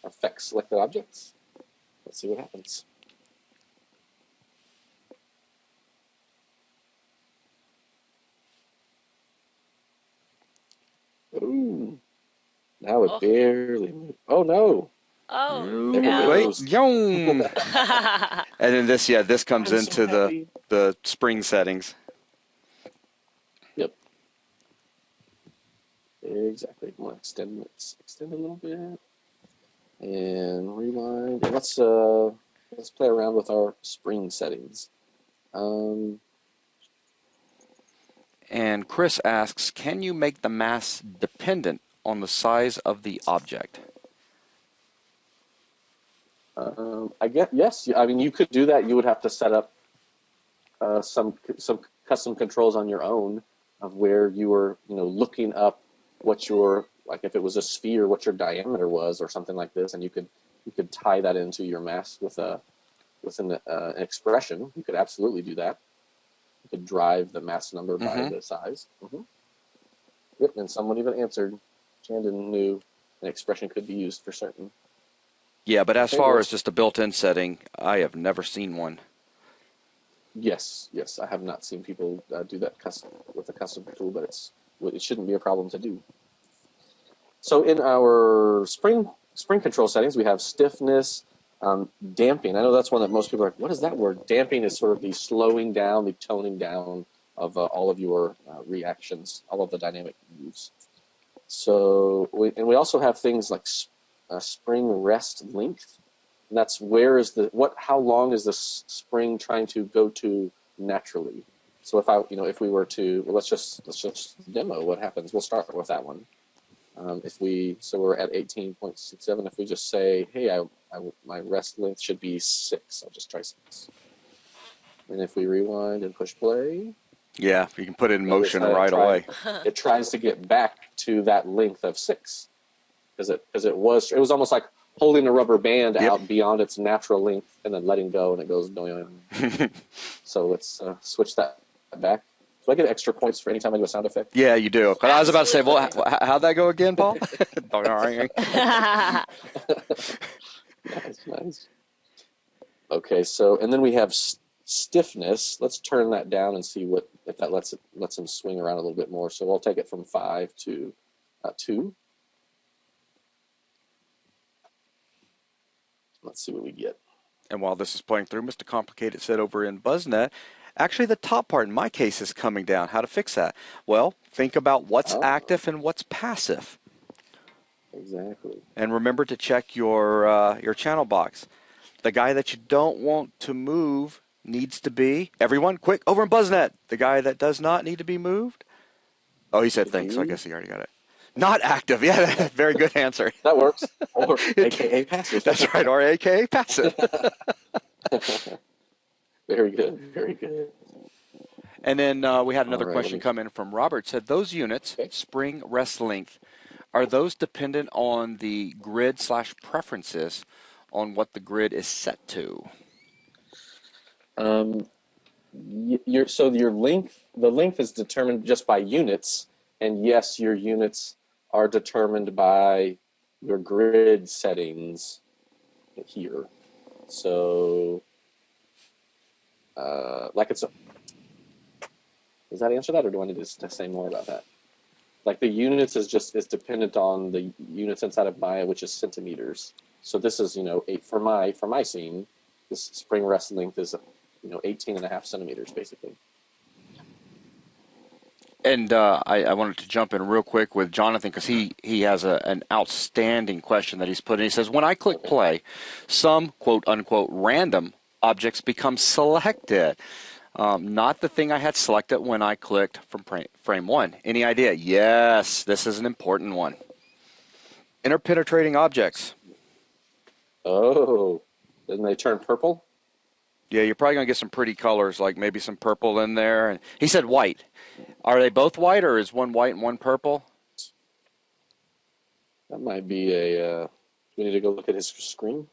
Affect Selected Objects. Let's see what happens. Ooh. Now it barely moves. Oh, no. Oh, There no. it Wait, young. And then this comes I'm into so happy. the spring settings. Yep. Exactly. I'm gonna extend a little bit and rewind. And let's play around with our spring settings. And Chris asks, can you make the mass dependent on the size of the object? I guess yes. I mean, you could do that. You would have to set up some custom controls on your own of where you were, looking up what your, like if it was a sphere, what your diameter was or something like this, and you could tie that into your mass within an expression. You could absolutely do that. You could drive the mass number by the size. Yep, and someone even answered. Shandon knew an expression could be used for certain. Yeah, but as far as just a built-in setting, I have never seen one. Yes, I have not seen people do that with a custom tool, but it shouldn't be a problem to do. So in our spring control settings, we have stiffness, damping. I know that's one that most people are like, what is that word? Damping is sort of the slowing down, the toning down of all of your reactions, all of the dynamic moves. So we also have things like spring rest length. And that's how long is the spring trying to go to naturally? So if we were to, let's just demo what happens. We'll start with that one. So we're at 18.67. If we just say, hey, my rest length should be 6. I'll just try 6. And if we rewind and push play. Yeah, you can put it in motion right away. It tries to get back to that length of 6. Because it was almost like holding a rubber band out beyond its natural length and then letting go, and it goes doing. So let's switch that back. Do I get extra points for any time I do a sound effect? Yeah, you do. But I was about to say, well, how'd that go again, Paul? Nice. Okay, so and then we have stiffness. Let's turn that down and see if that lets him swing around a little bit more. So I'll take it from 5 to 2. Let's see what we get. And while this is playing through, Mr. Complicated said over in BuzzNet, actually the top part in my case is coming down. How to fix that? Well, think about what's active and what's passive. Exactly. And remember to check your channel box. The guy that you don't want to move needs to be, everyone, quick, over in BuzzNet. The guy that does not need to be moved. Oh, he said thanks, so I guess he already got it. Not active. Yeah, very good answer. That works. Or AKA passive. That's right, or AKA passive. Very good. Very good. And then we had another All right, question come in from Robert. Said those units, spring rest length, are those dependent on the grid/preferences on what the grid is set to? Your length, the length is determined just by units, and yes, your units are determined by your grid settings here. So, like it's a, does that answer that, or do I need to say more about that? Like the units is dependent on the units inside of Maya, which is centimeters. So this is, for my scene, this spring rest length is 18.5 centimeters basically. And I wanted to jump in real quick with Jonathan because he has an outstanding question that he's put in. He says, when I click play, some quote unquote random objects become selected. Not the thing I had selected when I clicked from frame 1. Any idea? Yes, this is an important one. Interpenetrating objects. Oh, didn't they turn purple? Yeah, you're probably going to get some pretty colors, like maybe some purple in there. And he said white. Are they both white, or is one white and one purple? That might be a... we need to go look at his screen.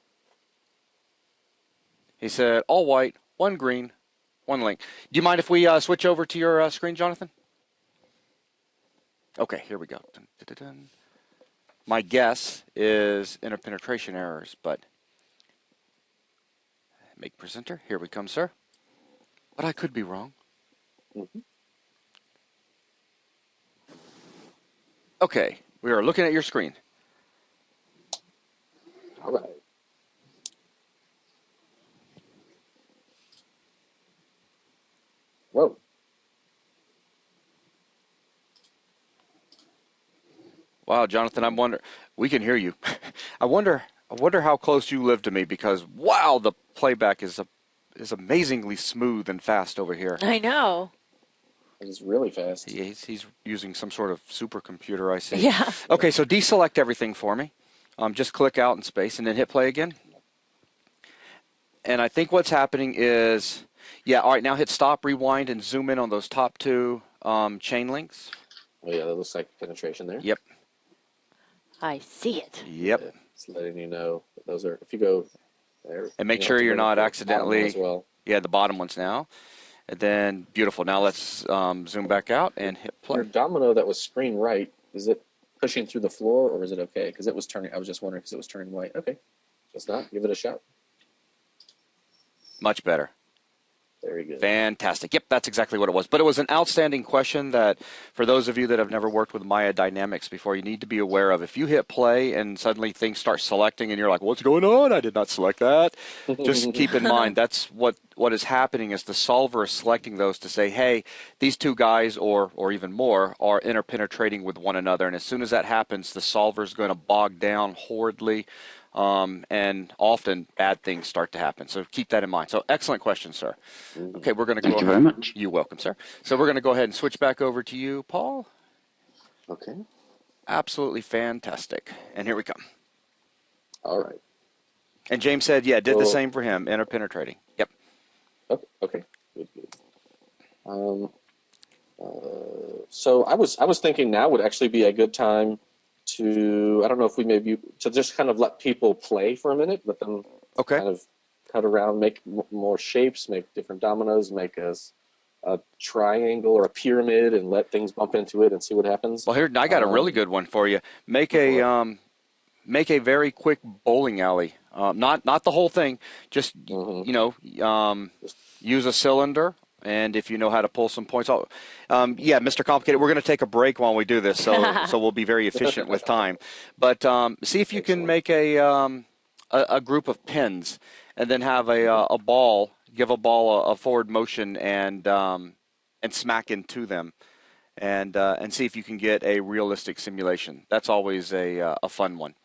He said all white, one green, one link. Do you mind if we switch over to your screen, Jonathan? Okay, here we go. Dun, dun, dun, dun. My guess is interpenetration errors, but make presenter. Here we come, sir. But I could be wrong. Mm-hmm. Okay, we are looking at your screen. All right. Whoa. Wow, Jonathan, I wonder. We can hear you. I wonder how close you live to me because wow, the playback is amazingly smooth and fast over here. I know. It's really fast. He's using some sort of supercomputer, I see. Yeah. Okay, so deselect everything for me. Just click out in space and then hit play again. And I think what's happening is, yeah, all right, now hit stop, rewind, and zoom in on those top two chain links. Oh, yeah, that looks like penetration there. Yep. I see it. Yep. Yeah, it's letting you know that those are, if you go there. And make sure you're not accidentally, as well. Yeah, the bottom ones now. And then, beautiful. Now let's zoom back out and hit play. Your domino that was screen right, is it pushing through the floor or is it okay? Because it was turning, I was just wondering because it was turning white. Okay, just not. Give it a shot. Much better. Very good. Fantastic. Yep, that's exactly what it was. But it was an outstanding question that, for those of you that have never worked with Maya Dynamics before, you need to be aware of. If you hit play and suddenly things start selecting and you're like, what's going on? I did not select that. Just keep in mind that's what is happening is the solver is selecting those to say, hey, these two guys or even more are interpenetrating with one another. And as soon as that happens, the solver is going to bog down horridly. And often bad things start to happen. So keep that in mind. So excellent question, sir. Okay, we're going to go Thank you very much. You're welcome, sir. So we're going to go ahead and switch back over to you, Paul. Okay. Absolutely fantastic. And here we come. All right. And James said, yeah, did the same for him, interpenetrating. Yep. Okay. Good. So I was thinking now would actually be a good time to, I don't know if we maybe, to just kind of let people play for a minute, let them kind of cut around, make more shapes, make different dominoes, make a triangle or a pyramid and let things bump into it and see what happens. Well, here, I got a really good one for you. Make a very quick bowling alley. Not the whole thing, just, use a cylinder. And if you know how to pull some points off, yeah, Mr. Complicated, we're going to take a break while we do this, so we'll be very efficient with time. But see if you can make a group of pins, and then have a ball, give a ball a forward motion, and smack into them, and see if you can get a realistic simulation. That's always a fun one.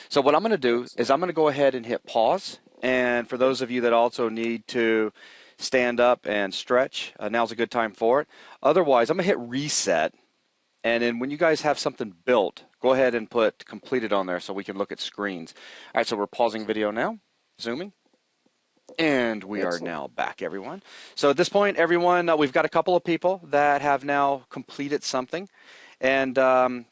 So what I'm going to do is I'm going to go ahead and hit pause. And for those of you that also need to stand up and stretch, now's a good time for it. Otherwise, I'm going to hit reset. And then when you guys have something built, go ahead and put completed on there so we can look at screens. All right, so we're pausing video now, zooming. And we are now back, everyone. So at this point, everyone, we've got a couple of people that have now completed something. And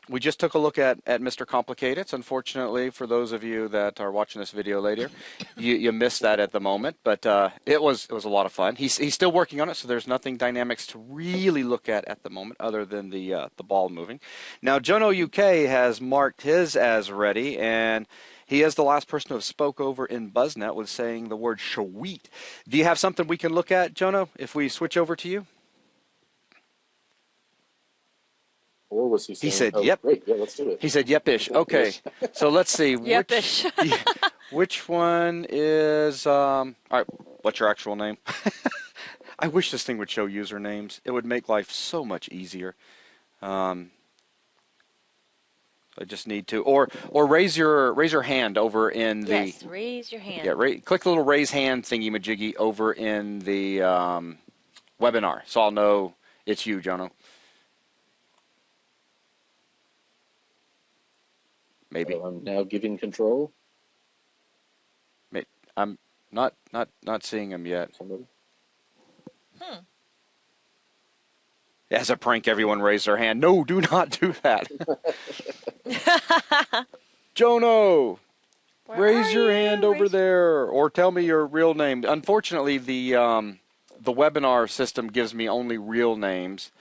we just took a look at Mr. Complicated. Unfortunately, for those of you that are watching this video later, you missed that at the moment. But it was a lot of fun. He's still working on it, so there's nothing dynamics to really look at the moment other than the ball moving. Now, Jono UK has marked his as ready, and he is the last person to have spoke over in BuzzNet with saying the word sweet. Do you have something we can look at, Jono, if we switch over to you? Or was he saying, he said, yep. Great, yeah, let's do it. He said, yep-ish. Okay, so let's see. Yep-ish. Which one is, all right, what's your actual name? I wish this thing would show usernames. It would make life so much easier. I just need to, or raise your hand over in the. Yes, raise your hand. Yeah, click the little raise hand thingy-majiggy over in the webinar, so I'll know it's you, Jono. Maybe. So I'm now giving control. I'm not seeing him yet. Somebody. As a prank, everyone raised their hand. No, do not do that. Jono, raise your hand over there, or tell me your real name. Unfortunately, the webinar system gives me only real names,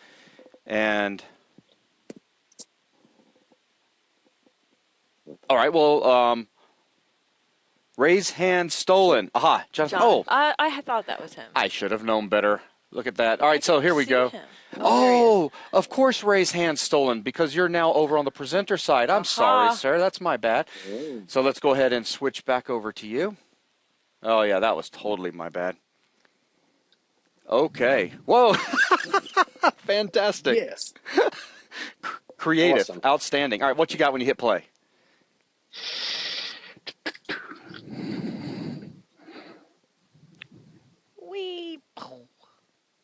and all right. Well, raise hand stolen. Aha, John. Oh, I had thought that was him. I should have known better. Look at that. All right, so here we go. Him. Oh, of course, raise hand stolen because you're now over on the presenter side. I'm sorry, sir. That's my bad. So let's go ahead and switch back over to you. Oh, yeah, that was totally my bad. Okay. Whoa. Fantastic. Yes. Creative. Awesome. Outstanding. All right, what you got when you hit play? Wee.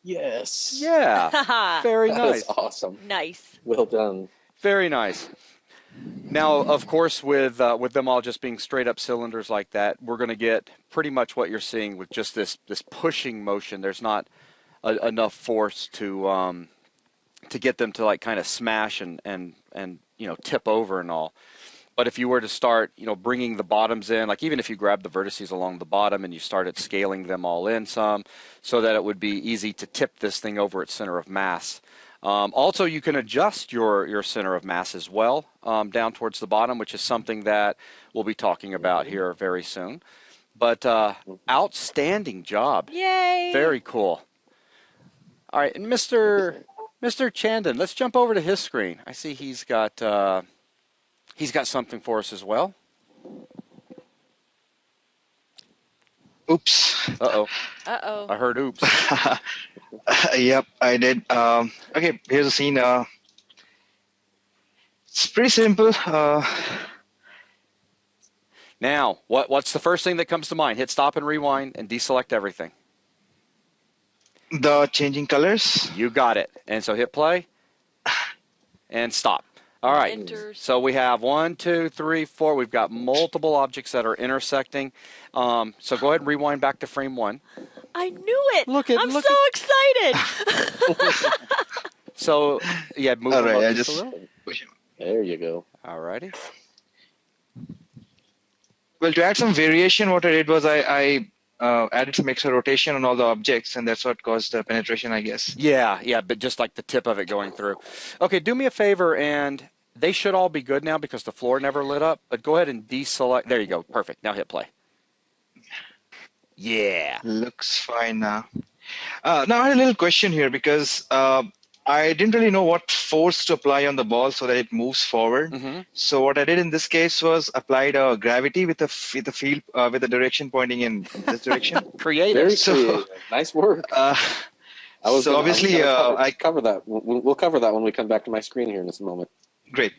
Yes. Yeah. Very That nice. was awesome. Nice. Well done. Very nice. Now, of course, with them all just being straight up cylinders like that, we're going to get pretty much what you're seeing with just this pushing motion. There's not enough force to get them to like kind of smash and tip over and all. But if you were to start, bringing the bottoms in, like even if you grab the vertices along the bottom and you started scaling them all in some, so that it would be easy to tip this thing over its center of mass. Also, you can adjust your center of mass as well down towards the bottom, which is something that we'll be talking about here very soon. But outstanding job. Yay. Very cool. All right, and Mr. Chandon, let's jump over to his screen. I see he's got something for us as well. Oops. Uh-oh. Uh-oh. I heard oops. Yep, I did. Okay, here's the scene. It's pretty simple. Now, what's the first thing that comes to mind? Hit stop and rewind and deselect everything. The changing colors. You got it. And so hit play and stop. All right. Enters. So we have 1, 2, 3, 4. We've got multiple objects that are intersecting. So go ahead and rewind back to frame 1. I knew it. I'm so excited. So, yeah, move All them right, up I just a just little. push him. There you go. All righty. Well, to add some variation, what I did was I added some extra rotation on all the objects, and that's what caused the penetration, I guess. Yeah, but just like the tip of it going through. Okay, do me a favor, and they should all be good now because the floor never lit up, but go ahead and deselect. There you go. Perfect. Now hit play. Yeah. Looks fine now. Now I had a little question here because I didn't really know what force to apply on the ball so that it moves forward. Mm-hmm. So what I did in this case was applied a gravity with a field with a direction pointing in this direction. Creative. Very creative. Nice work. So obviously, I cover that. We'll cover that when we come back to my screen here in just a moment. Great,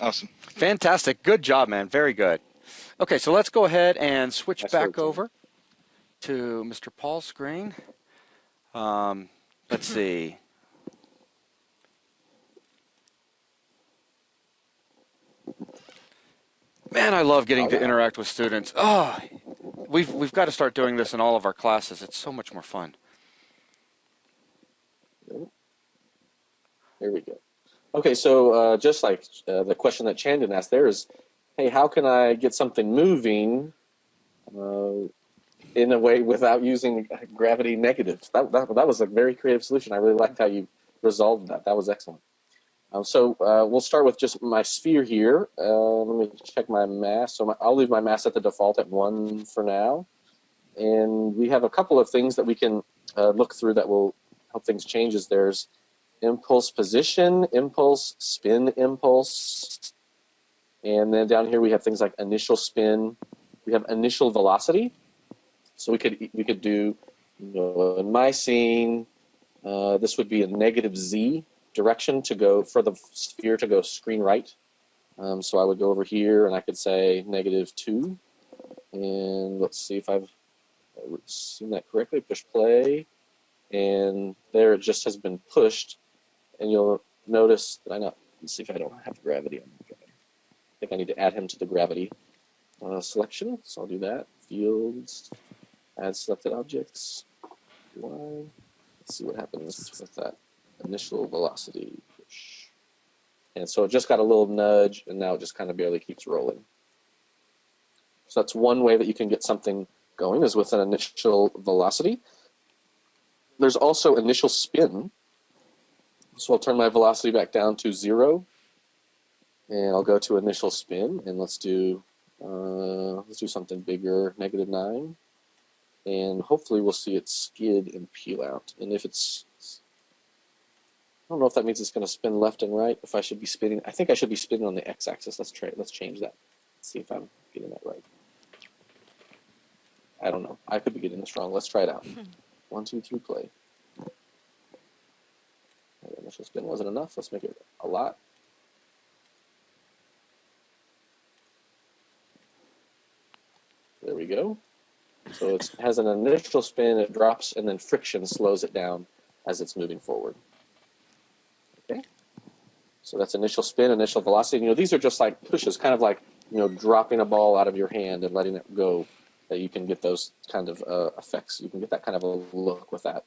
awesome, fantastic, good job, man, very good. Okay, so let's go ahead and switch back over to Mr. Paul's screen. Let's see. Man, I love getting to interact with students. Oh, we've got to start doing this in all of our classes. It's so much more fun. Here we go. Okay, so just like the question that Chandon asked there is, hey, how can I get something moving in a way without using gravity negatives? That was a very creative solution. I really liked how you resolved that. That was excellent. So we'll start with just my sphere here. Let me check my mass. So I'll leave my mass at the default at 1 for now. And we have a couple of things that we can look through that will help things change. There's impulse position, impulse, spin impulse. And then down here we have things like initial spin. We have initial velocity. So we could do, in my scene, this would be a negative z direction to go for the sphere to go screen right. So I would go over here and I could say -2. And let's see if I've seen that correctly. Push play. And there it just has been pushed. And you'll notice that let's see if I don't have gravity on the guy. I think I need to add him to the gravity selection. So I'll do that. Fields, add selected objects. Line. Let's see what happens with that. Initial velocity push. And so it just got a little nudge, and now it just kind of barely keeps rolling. So that's one way that you can get something going, is with an initial velocity. There's also initial spin. So I'll turn my velocity back down to 0, and I'll go to initial spin, and let's do something bigger, -9, and hopefully we'll see it skid and peel out. And if it's, I don't know if that means it's going to spin left and right. If I should be spinning, I think I should be spinning on the x-axis. Let's change that. Let's see if I'm getting that right. I don't know. I could be getting this wrong. Let's try it out. 1, 2, 3, play. The initial spin wasn't enough. Let's make it a lot. There we go. So it has an initial spin, it drops, and then friction slows it down as it's moving forward. Okay. So that's initial spin, initial velocity. These are just like pushes, kind of like, dropping a ball out of your hand and letting it go. That you can get those kind of effects. You can get that kind of a look with that.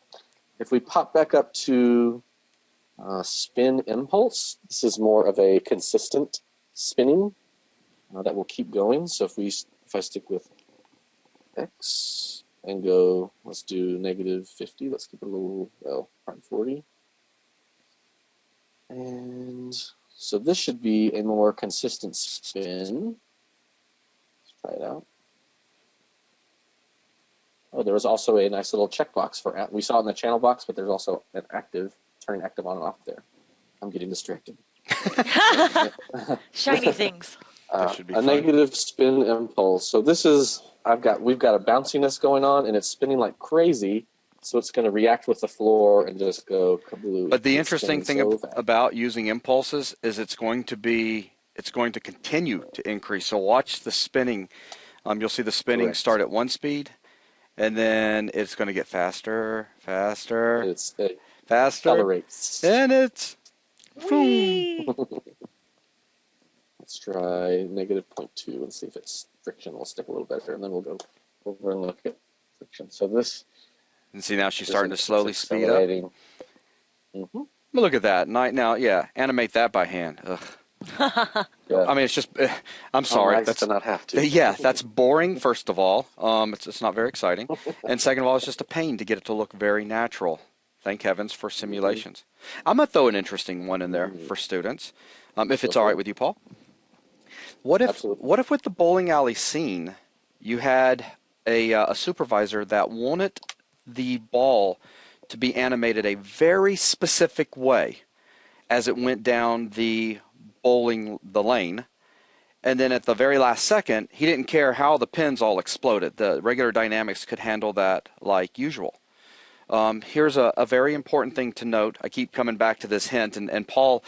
If we pop back up to spin impulse, this is more of a consistent spinning that will keep going. So if I stick with X and go, let's do -50. Let's keep it a little, probably 40. And so this should be a more consistent spin. Let's try it out. Oh, there was also a nice little checkbox for, we saw it in the channel box, but there's also an turning active on and off there. I'm getting distracted. Shiny things. Should be a fun. Negative spin impulse. So this is, we've got a bounciness going on, and it's spinning like crazy. So it's going to react with the floor and just go kablooey. But the interesting thing about using impulses is it's going to continue to increase. So watch the spinning. You'll see the spinning start at 1 speed, and then it's going to get faster, faster, it faster, accelerates. and it's Whee! Let's try -0.2 and see if its friction will stick a little better, and then we'll go over and look at friction. So this. And see, now she's starting to slowly speed up. Mm-hmm. Look at that. Now, yeah, animate that by hand. Ugh. Yeah. I mean, it's just, I'm sorry. Nice to not have to. Yeah, that's boring, first of all. It's not very exciting. And second of all, it's just a pain to get it to look very natural. Thank heavens for simulations. I'm going to throw an interesting one in there for students, if it's all right with you, Paul. What if with the bowling alley scene, you had a supervisor that wanted the ball to be animated a very specific way as it went down the lane, and then at the very last second, he didn't care how the pins all exploded. The regular dynamics could handle that like usual. Here's a very important thing to note. I keep coming back to this hint, and Paul,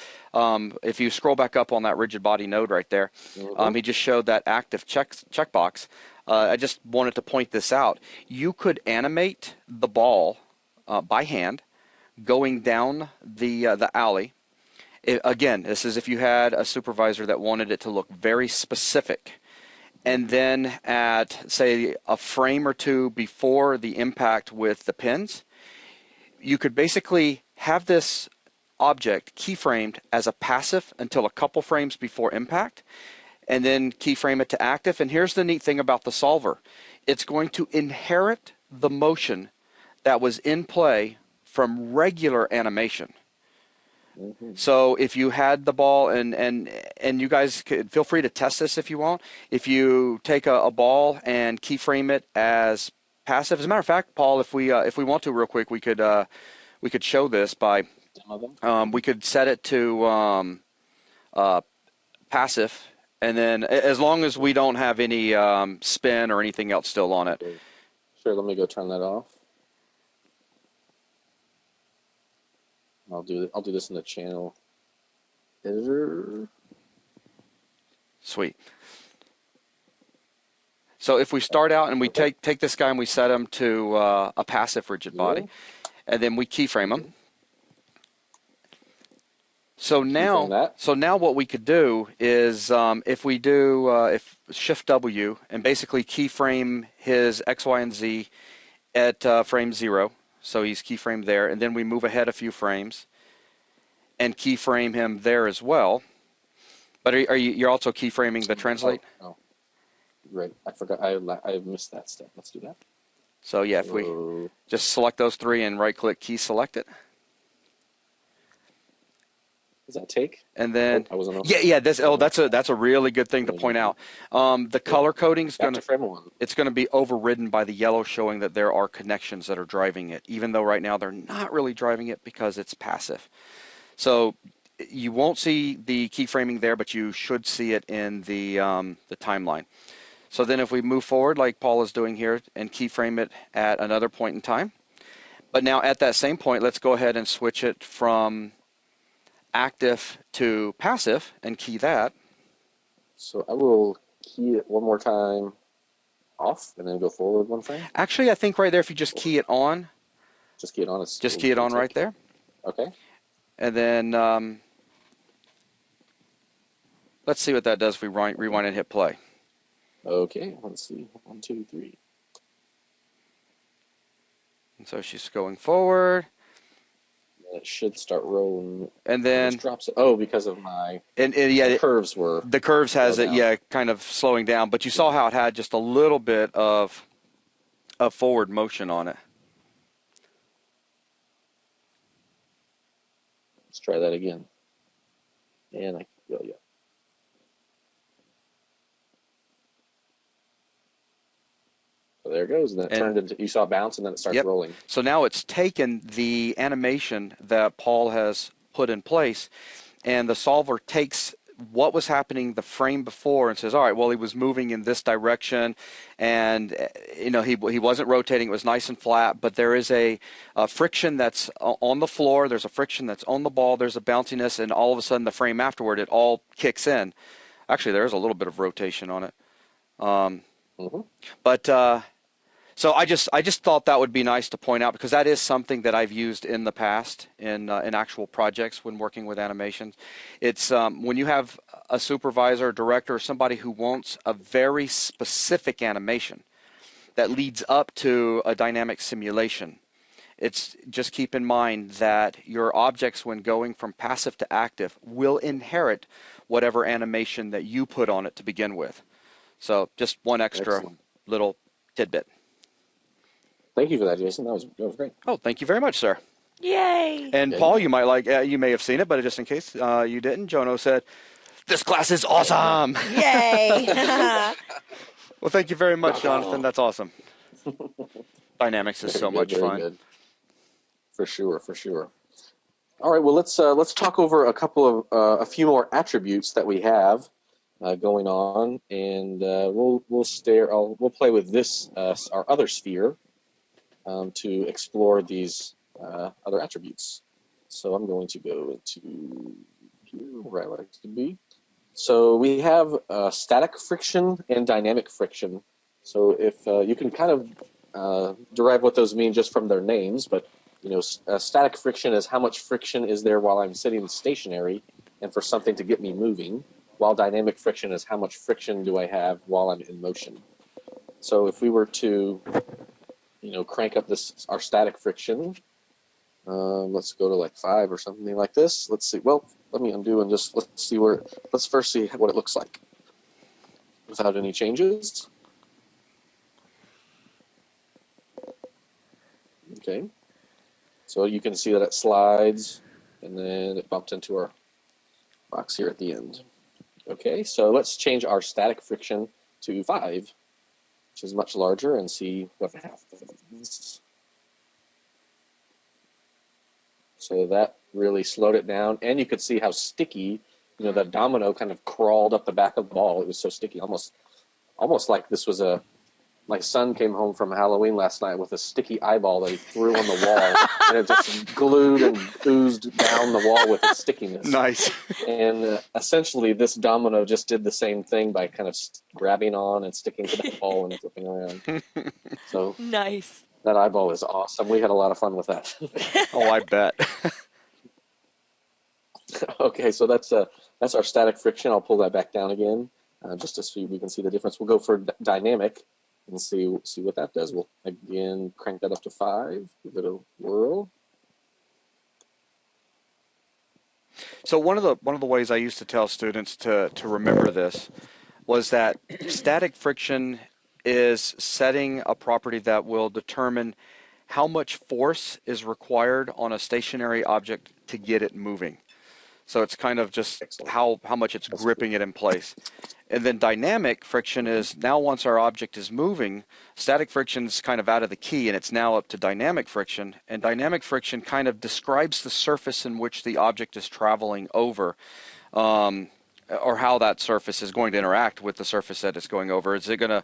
if you scroll back up on that rigid body node right there, he just showed that active checkbox. I just wanted to point this out. You could animate the ball by hand going down the alley. Again, this is if you had a supervisor that wanted it to look very specific. And then at, say, a frame or two before the impact with the pins, you could basically have this object keyframed as a passive until a couple frames before impact, and then keyframe it to active. And here's the neat thing about the solver. It's going to inherit the motion that was in play from regular animation. So if you had the ball, and you guys could feel free to test this if you want. If you take a ball and keyframe it as passive, as a matter of fact, Paul, if we want to real quick, we could show this by we could set it to passive, and then as long as we don't have any spin or anything else still on it. Sure, let me go turn that off. I'll do this in the channel editor. Sweet. So if we start out and we take this guy and we set him to a passive rigid body, and then we keyframe him. So now what we could do is if we do if Shift W and basically keyframe his X, Y, and Z at frame 0. So he's keyframed there, and then we move ahead a few frames and keyframe him there as well. But you're also keyframing the translate? Oh, right. I forgot. I missed that step. Let's do that. So yeah, if we just select those three and right-click key select it. Does that take? And then I wasn't that's a really good thing to point out. The color coding's going to be overridden by the yellow, showing that there are connections that are driving it, even though right now they're not really driving it because it's passive. So you won't see the keyframing there, but you should see it in the timeline. So then if we move forward like Paul is doing here and keyframe it at another point in time, but now at that same point, let's go ahead and switch it from active to passive and key that. So I will key it one more time off and then go forward one frame. Actually, I think right there, if you just key it on. Just key it on. Just key it on right there. Okay. And then let's see what that does if we rewind and hit play. Okay, let's see. 1, 2, 3. And so she's going forward. It should start rolling. And then drops it. Oh, because of my the curves were. The curves has it, kind of slowing down. But you saw how it had just a little bit of forward motion on it. Let's try that again. And I go, yeah. So there it goes, and then it turned into, you saw it bounce, and then it starts rolling. So now it's taken the animation that Paul has put in place, and the solver takes what was happening the frame before and says, all right, well, he was moving in this direction, and he wasn't rotating. It was nice and flat, but there is a friction that's on the floor. There's a friction that's on the ball. There's a bounciness, and all of a sudden the frame afterward, it all kicks in. Actually, there's a little bit of rotation on it. But so I just thought that would be nice to point out, because that is something that I've used in the past in actual projects when working with animations. It's when you have a supervisor, director, or somebody who wants a very specific animation that leads up to a dynamic simulation. It's just keep in mind that your objects, when going from passive to active, will inherit whatever animation that you put on it to begin with. So just one extra little tidbit. Thank you for that, Jason. That was great. Oh, thank you very much, sir. Yay! And Paul, you might you may have seen it, but just in case you didn't, Jono said, "This class is awesome!" Yay! Well, thank you very much, Jonathan. That's awesome. Dynamics is so much fun. Good. For sure. All right, well, let's talk over a few more attributes that we have going on, and we'll play with this our other sphere. to explore these other attributes. So I'm going to go into here where I like to be. So we have static friction and dynamic friction. So if you can kind of derive what those mean just from their names, but static friction is how much friction is there while I'm sitting stationary and for something to get me moving, while dynamic friction is how much friction do I have while I'm in motion. So if we were to, crank up our static friction, let's go to like 5 or something like this. Let's see. Well, let me undo and let's first see what it looks like without any changes. Okay. So you can see that it slides, and then it bumped into our box here at the end. Okay, so let's change our static friction to 5, which is much larger, and see what happens. So that really slowed it down, and you could see how sticky, that domino kind of crawled up the back of the ball. It was so sticky, almost like this was my son came home from Halloween last night with a sticky eyeball that he threw on the wall, and it just glued and oozed down the wall with its stickiness. Nice. And essentially, this domino just did the same thing by kind of grabbing on and sticking to the ball and flipping around. So nice. That eyeball is awesome. We had a lot of fun with that. Oh, I bet. Okay, so that's our static friction. I'll pull that back down again, just to see we can see the difference. We'll go for dynamic and see what that does. We'll again crank that up to 5. Give it a whirl. So one of the ways I used to tell students to remember this was that static friction is setting a property that will determine how much force is required on a stationary object to get it moving. So it's kind of just how much it's gripping it in place. And then dynamic friction is now once our object is moving, static friction is kind of out of the key and it's now up to dynamic friction. And dynamic friction kind of describes the surface in which the object is traveling over, or how that surface is going to interact with the surface that it's going over. Is it going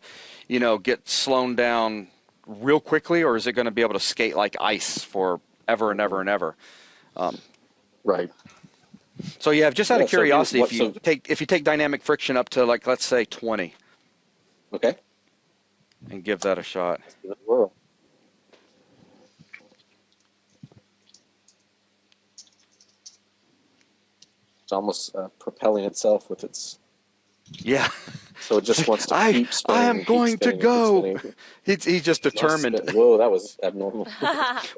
to, get slowed down real quickly, or is it going to be able to skate like ice for ever and ever and ever? Right. So yeah, just out of curiosity, if you take dynamic friction up to let's say 20, okay, and give that a shot. Let's give it a whirl. It's almost propelling itself with its. Yeah. So it just wants to keep spinning. I am going to go. He's just determined. Whoa, that was abnormal.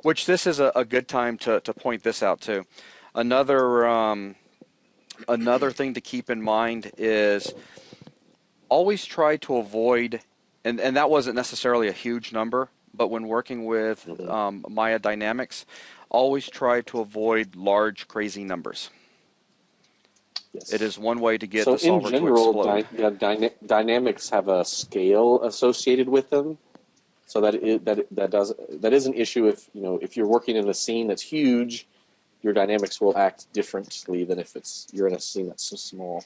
Which this is a good time to point this out too. Another thing to keep in mind is always try to avoid, and that wasn't necessarily a huge number, but when working with Maya Dynamics, always try to avoid large, crazy numbers. Yes. It is one way to get the solver to explode. So in general, dynamics have a scale associated with them. So that is an issue if you're working in a scene that's huge, your dynamics will act differently than if you're in a scene that's so small.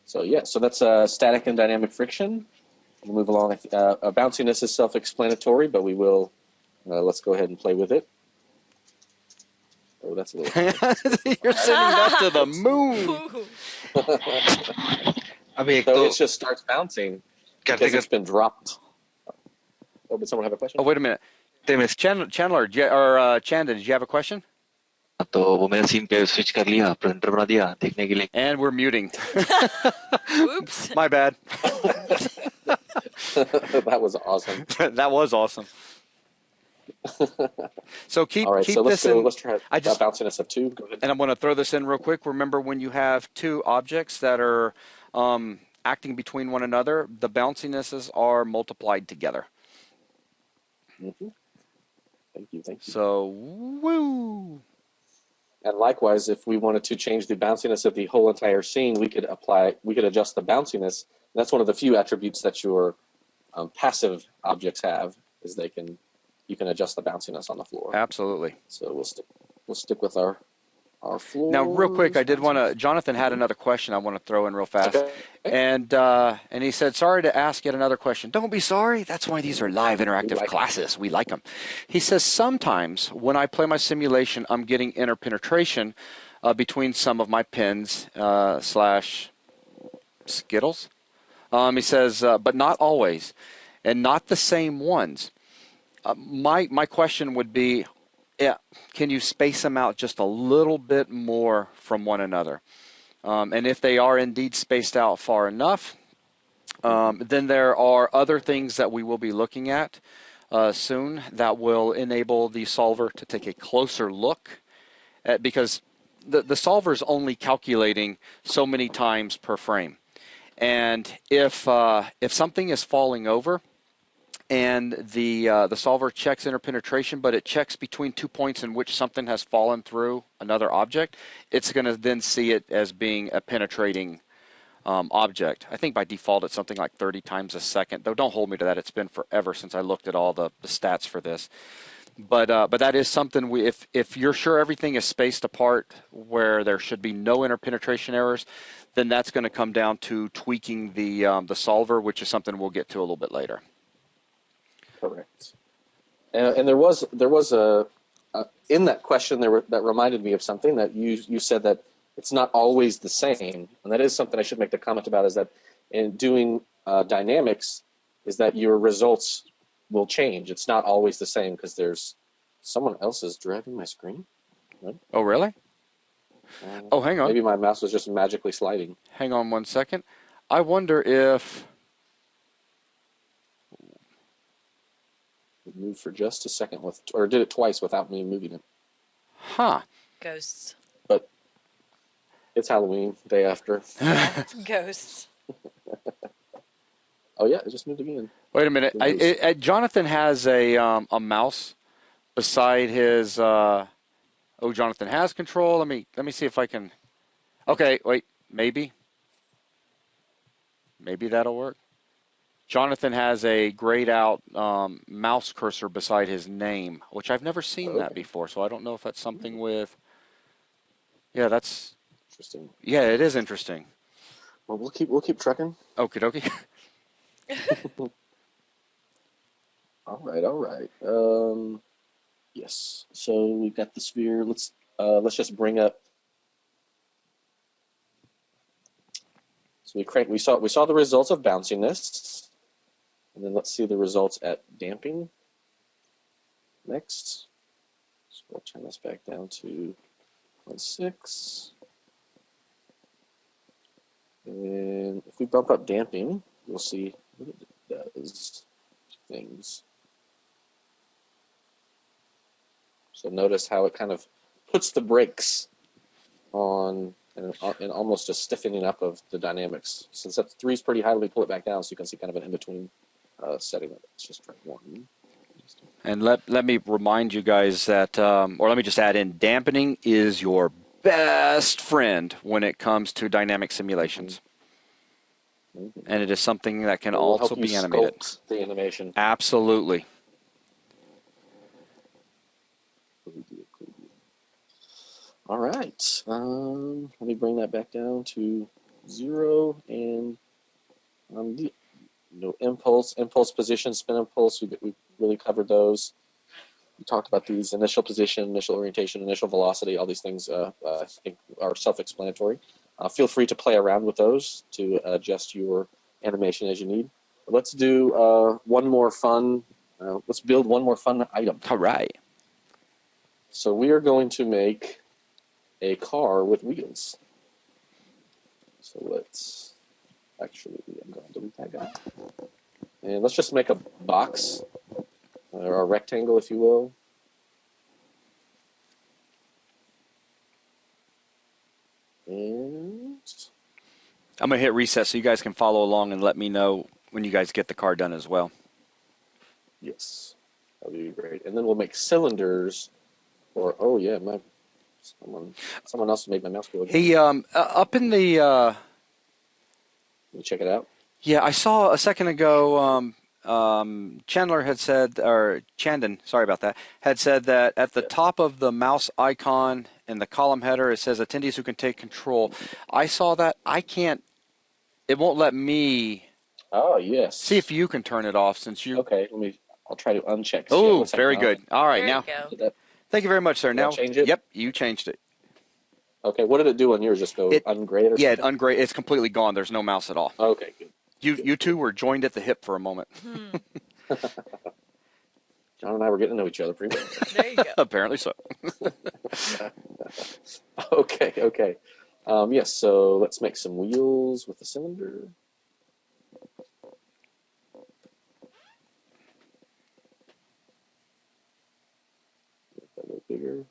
So yeah, so that's static and dynamic friction. We'll move along. Bounciness is self-explanatory, but we will let's go ahead and play with it. Oh, that's a little. You're sending that to the moon. So it just starts bouncing because it's been dropped. Oh, did someone have a question? Oh, wait a minute. Chandler, Chandan, did you have a question? तो वो मैंने scene पे switch कर लिया, printer बना दिया देखने के लिए. And we're muting. Oops. My bad. That was awesome. That was awesome. So keep so this let's try bounciness of 2. Go ahead. And I'm going to throw this in real quick. Remember, when you have two objects that are acting between one another, the bounciness are multiplied together. Mm-hmm. Thank you. So, woo! And likewise, if we wanted to change the bounciness of the whole entire scene, we could adjust the bounciness. That's one of the few attributes that your passive objects have, is you can adjust the bounciness on the floor. Absolutely. So we'll stick with our our floor. Now, real quick, I did want to. Jonathan had another question I want to throw in real fast, Okay. and he said, "Sorry to ask yet another question." Don't be sorry. That's why these are live interactive classes. We like them. He says sometimes when I play my simulation, I'm getting interpenetration between some of my pins slash Skittles. He says, but not always, and not the same ones. My question would be, yeah, can you space them out just a little bit more from one another? And if they are indeed spaced out far enough, then there are other things that we will be looking at soon that will enable the solver to take a closer look at, because the solver is only calculating so many times per frame. And if something is falling over, and the solver checks interpenetration, but it checks between 2 points in which something has fallen through another object, it's going to then see it as being a penetrating object. I think by default it's something like 30 times a second, though don't hold me to that. It's been forever since I looked at all the stats for this. But that is something if you're sure everything is spaced apart where there should be no interpenetration errors, then that's going to come down to tweaking the solver, which is something we'll get to a little bit later. Correct. And there was a in that question that reminded me of something that you said, that it's not always the same, and that is something I should make the comment about, is that in doing dynamics, is that your results will change. It's not always the same because there's someone else is driving my screen. Right? Oh, really? Oh, hang on. Maybe my mouse was just magically sliding. Hang on 1 second. I wonder if... It moved for just a second, or did it twice without me moving it. Huh. Ghosts. But it's Halloween, day after. It's ghosts. Oh, yeah, it just moved again. Wait a minute. Jonathan has a mouse beside his... Jonathan has control. Let me see if I can... Okay, wait. Maybe that'll work. Jonathan has a grayed out mouse cursor beside his name, which I've never seen that before, so I don't know if that's something with... Yeah, that's... Interesting. Yeah, it is interesting. Well, we'll keep trucking. Okie dokie. All right. Yes. So we've got the sphere. Let's just bring up. So we saw the results of bounciness, and then let's see the results at damping. Next, so we'll turn this back down to 0.6. And if we bump up damping, we'll see what it does things. So notice how it kind of puts the brakes on and almost a stiffening up of the dynamics. Since that 3 is pretty high, we pull it back down so you can see kind of an in-between setting. Let's just try 1. And let me remind you guys that, or let me just add in, dampening is your best friend when it comes to dynamic simulations. Mm-hmm. And it is something that can also be animated. Sculpt the animation. Absolutely. All right. Let me bring that back down to 0 and impulse position, spin impulse. We really covered those. We talked about these: initial position, initial orientation, initial velocity. All these things I think are self-explanatory. Feel free to play around with those to adjust your animation as you need. But let's do one more fun. Let's build one more fun item. All right. So we are going to make a car with wheels. So let's I'm going to delete that guy. And let's just make a box, or a rectangle, if you will. And I'm going to hit reset so you guys can follow along and let me know when you guys get the car done as well. Yes, that would be great. And then we'll make cylinders. Or someone else made my mouse go again. Hey, up in the... Let me check it out. Yeah, I saw a second ago Chandler had said, or Chandon, sorry about that, had said that at the top of the mouse icon in the column header, it says attendees who can take control. I saw that. I can't, it won't let me. Oh, yes. See if you can turn it off since you. Okay, I'll try to uncheck. Oh, very good. All right, there now. You go. Thank you very much, sir. Did now, I change it? Yep, you changed it. Okay, what did it do on yours? Just go ungrayed or yeah, something? Yeah, it's completely gone. There's no mouse at all. Okay, good. You two were joined at the hip for a moment. John and I were getting to know each other pretty well. There you go. Apparently so. Okay. Yes, so let's make some wheels with the cylinder. Make that a little bigger.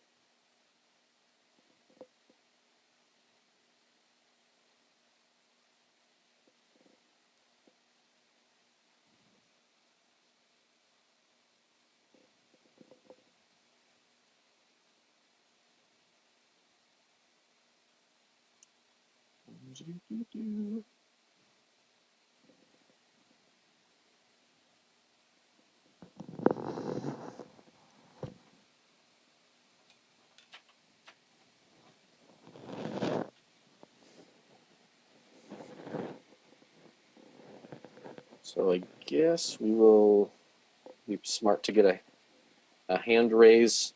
So I guess we will be smart to get a hand raise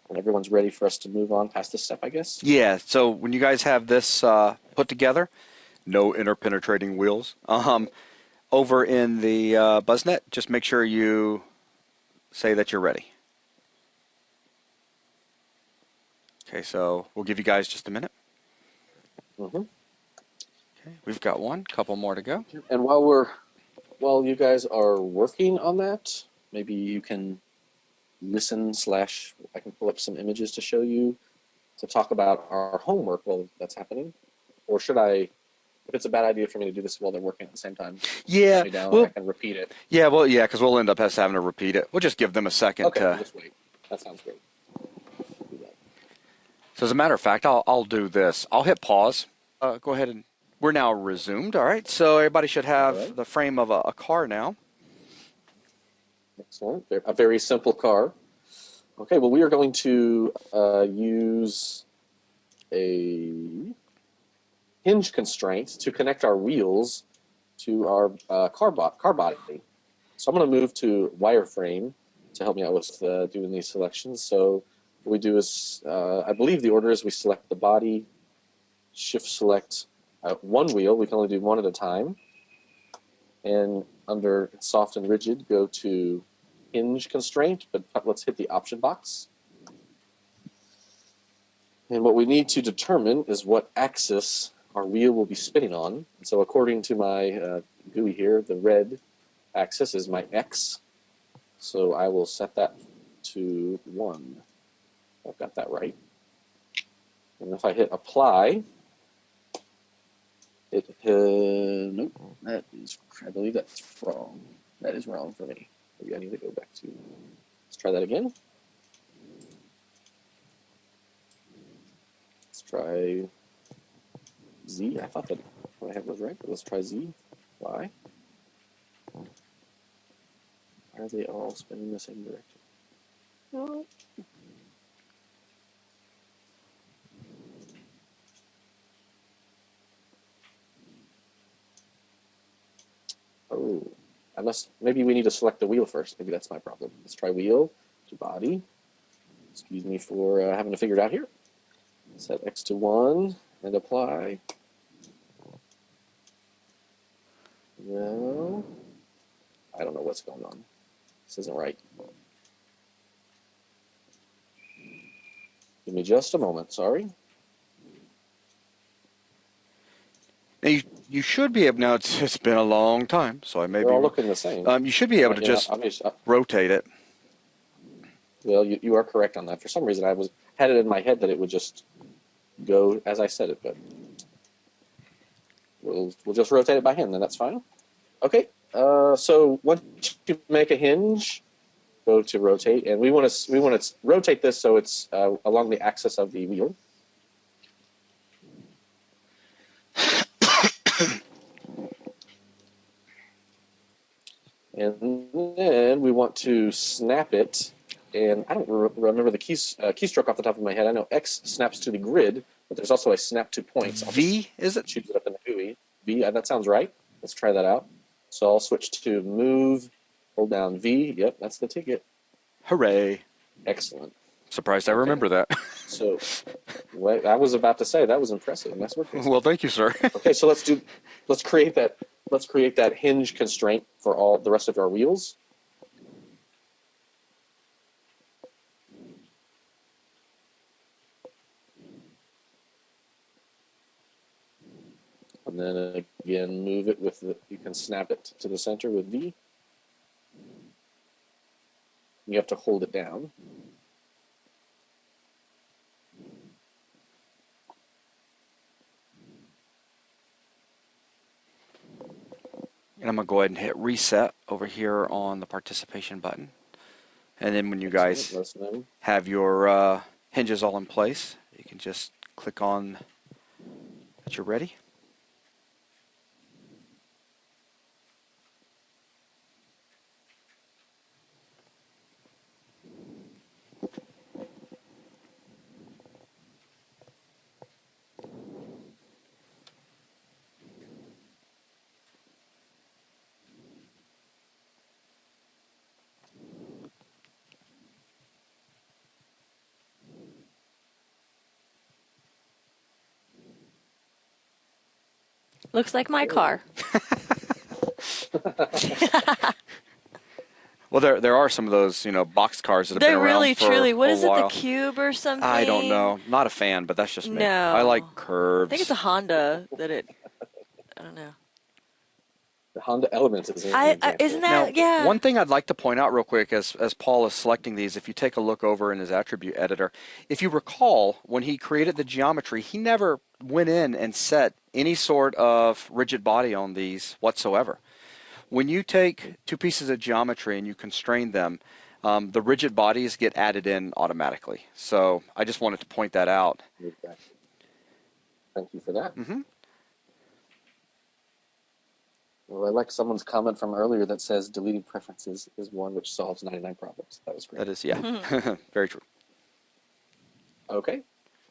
when everyone's ready for us to move on past this step, I guess. Yeah, so when you guys have this put together, no interpenetrating wheels. Over in the BuzzNet, just make sure you say that you're ready. Okay, so we'll give you guys just a minute. Mm-hmm. Okay, we've got one, couple more to go. And while you guys are working on that, maybe you can listen / I can pull up some images to show you to talk about our homework while that's happening. Or should I, if it's a bad idea for me to do this while they're working at the same time, yeah, me down well, and I can repeat it. Yeah, well, yeah, because we'll end up having to repeat it. We'll just give them a second. Okay, we'll just wait. That sounds great. Do that. So as a matter of fact, I'll do this. I'll hit pause. Go ahead and we're now resumed. All right, so everybody should have the frame of a car now. Excellent. A very simple car. Okay, well, we are going to use a hinge constraint to connect our wheels to our car body. So I'm going to move to wireframe to help me out with doing these selections. So what we do is, I believe the order is we select the body, shift select one wheel. We can only do one at a time. And under soft and rigid, go to hinge constraint, but let's hit the option box. And what we need to determine is what axis our wheel will be spinning on. And so according to my GUI here, the red axis is my X. So I will set that to 1. I've got that right. And if I hit apply, nope, I believe that's wrong. That is wrong for me. Maybe I need to go back to, let's try that again. Let's try Z. I thought that what I had was right, but let's try Z. Why? Why are they all spinning in the same direction? No. Oh, maybe we need to select the wheel first. Maybe that's my problem. Let's try wheel to body. Excuse me for having to figure it out here. Set X to 1 and apply. No, I don't know what's going on. This isn't right. Give me just a moment, sorry. Now you should be able. Now it's been a long time, so I may They're be. all looking the same. You should be able to just rotate it. Well, you are correct on that. For some reason, I had it in my head that it would just go as I said it, but we'll just rotate it by hand, then that's fine. Okay. So once you make a hinge, go to rotate, and we want to rotate this so it's along the axis of the wheel. And want to snap it, and I don't remember the keystroke off the top of my head. I know X snaps to the grid, but there's also a snap to points. V, is it? Choose it up in the GUI. V, that sounds right. Let's try that out. So I'll switch to move, hold down V. Yep, that's the ticket. Hooray. Excellent. Surprised I remember that. So, what I was about to say, that was impressive. Nice work. Well, thank you, sir. Okay, so let's create that hinge constraint for all the rest of our wheels. And then again, move it you can snap it to the center with V. You have to hold it down. And I'm going to go ahead and hit reset over here on the participation button. And then when you guys have your hinges all in place, you can just click on that you're ready. Looks like my car. Well, there are some of those, box cars that have been around really, for truly. What a is it, while. the Cube or something? I don't know. Not a fan, but that's just me. No. I like curves. I think it's a Honda I don't know. The Honda Element is an example. Isn't that, yeah. One thing I'd like to point out real quick as Paul is selecting these, if you take a look over in his attribute editor, if you recall, when he created the geometry, he never went in and set any sort of rigid body on these whatsoever. When you take two pieces of geometry and you constrain them, the rigid bodies get added in automatically. So I just wanted to point that out. Exactly. Thank you for that. Mm-hmm. Well, I like someone's comment from earlier that says deleting preferences is one which solves 99 problems. That was great. That is, yeah, very true. Okay.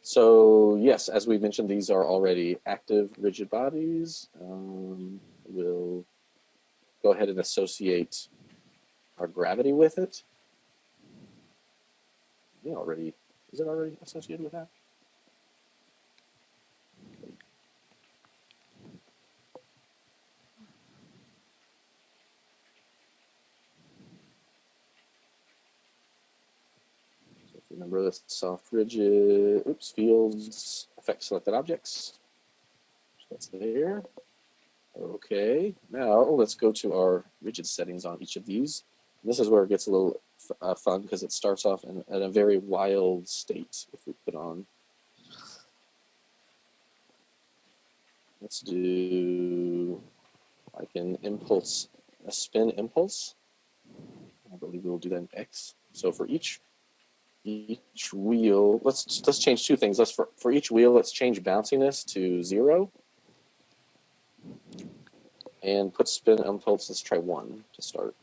So, yes, as we mentioned, these are already active rigid bodies. We'll go ahead and associate our gravity with it. Is it already associated with that? Remember the soft rigid, fields, affect selected objects. So that's there. Okay, now let's go to our rigid settings on each of these. And this is where it gets a little fun because it starts off in a very wild state. If we put on, let's do like an impulse, a spin impulse. I believe we'll do that in X. So for each wheel, let's change two things. For each wheel, let's change bounciness to 0, and put spin impulse. Let's try 1 to start.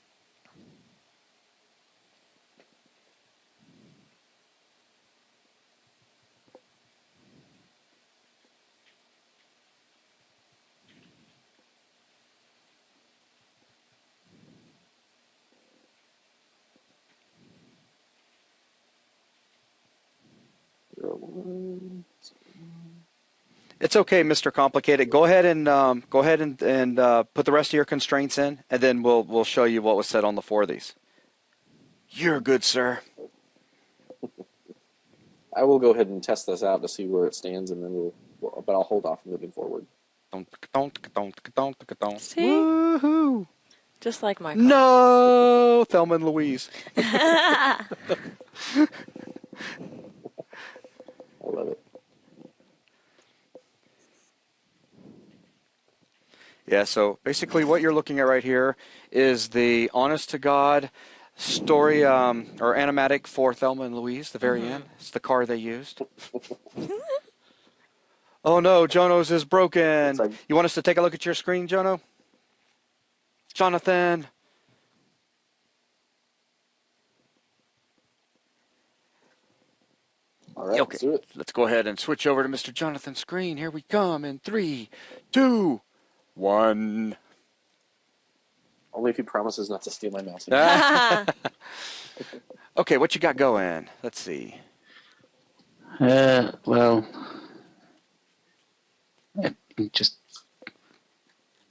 It's okay, Mr. Complicated. Go ahead and put the rest of your constraints in, and then we'll show you what was said on the 4 of these. You're good, sir. I will go ahead and test this out to see where it stands, and then but I'll hold off moving forward. See? Woohoo! Just like my car. No, Thelma and Louise. I love it. Yeah, so basically what you're looking at right here is the honest-to-God story or animatic for Thelma and Louise, the very end. It's the car they used. Oh no, Jono's is broken. Like, you want us to take a look at your screen, Jono? Jonathan? All right, Okay, let's do it. let's go ahead and switch over to Mr. Jonathan's screen. Here we come in 3, 2, 1. Only if he promises not to steal my mouse. Okay, what you got going? Let's see. Well, it just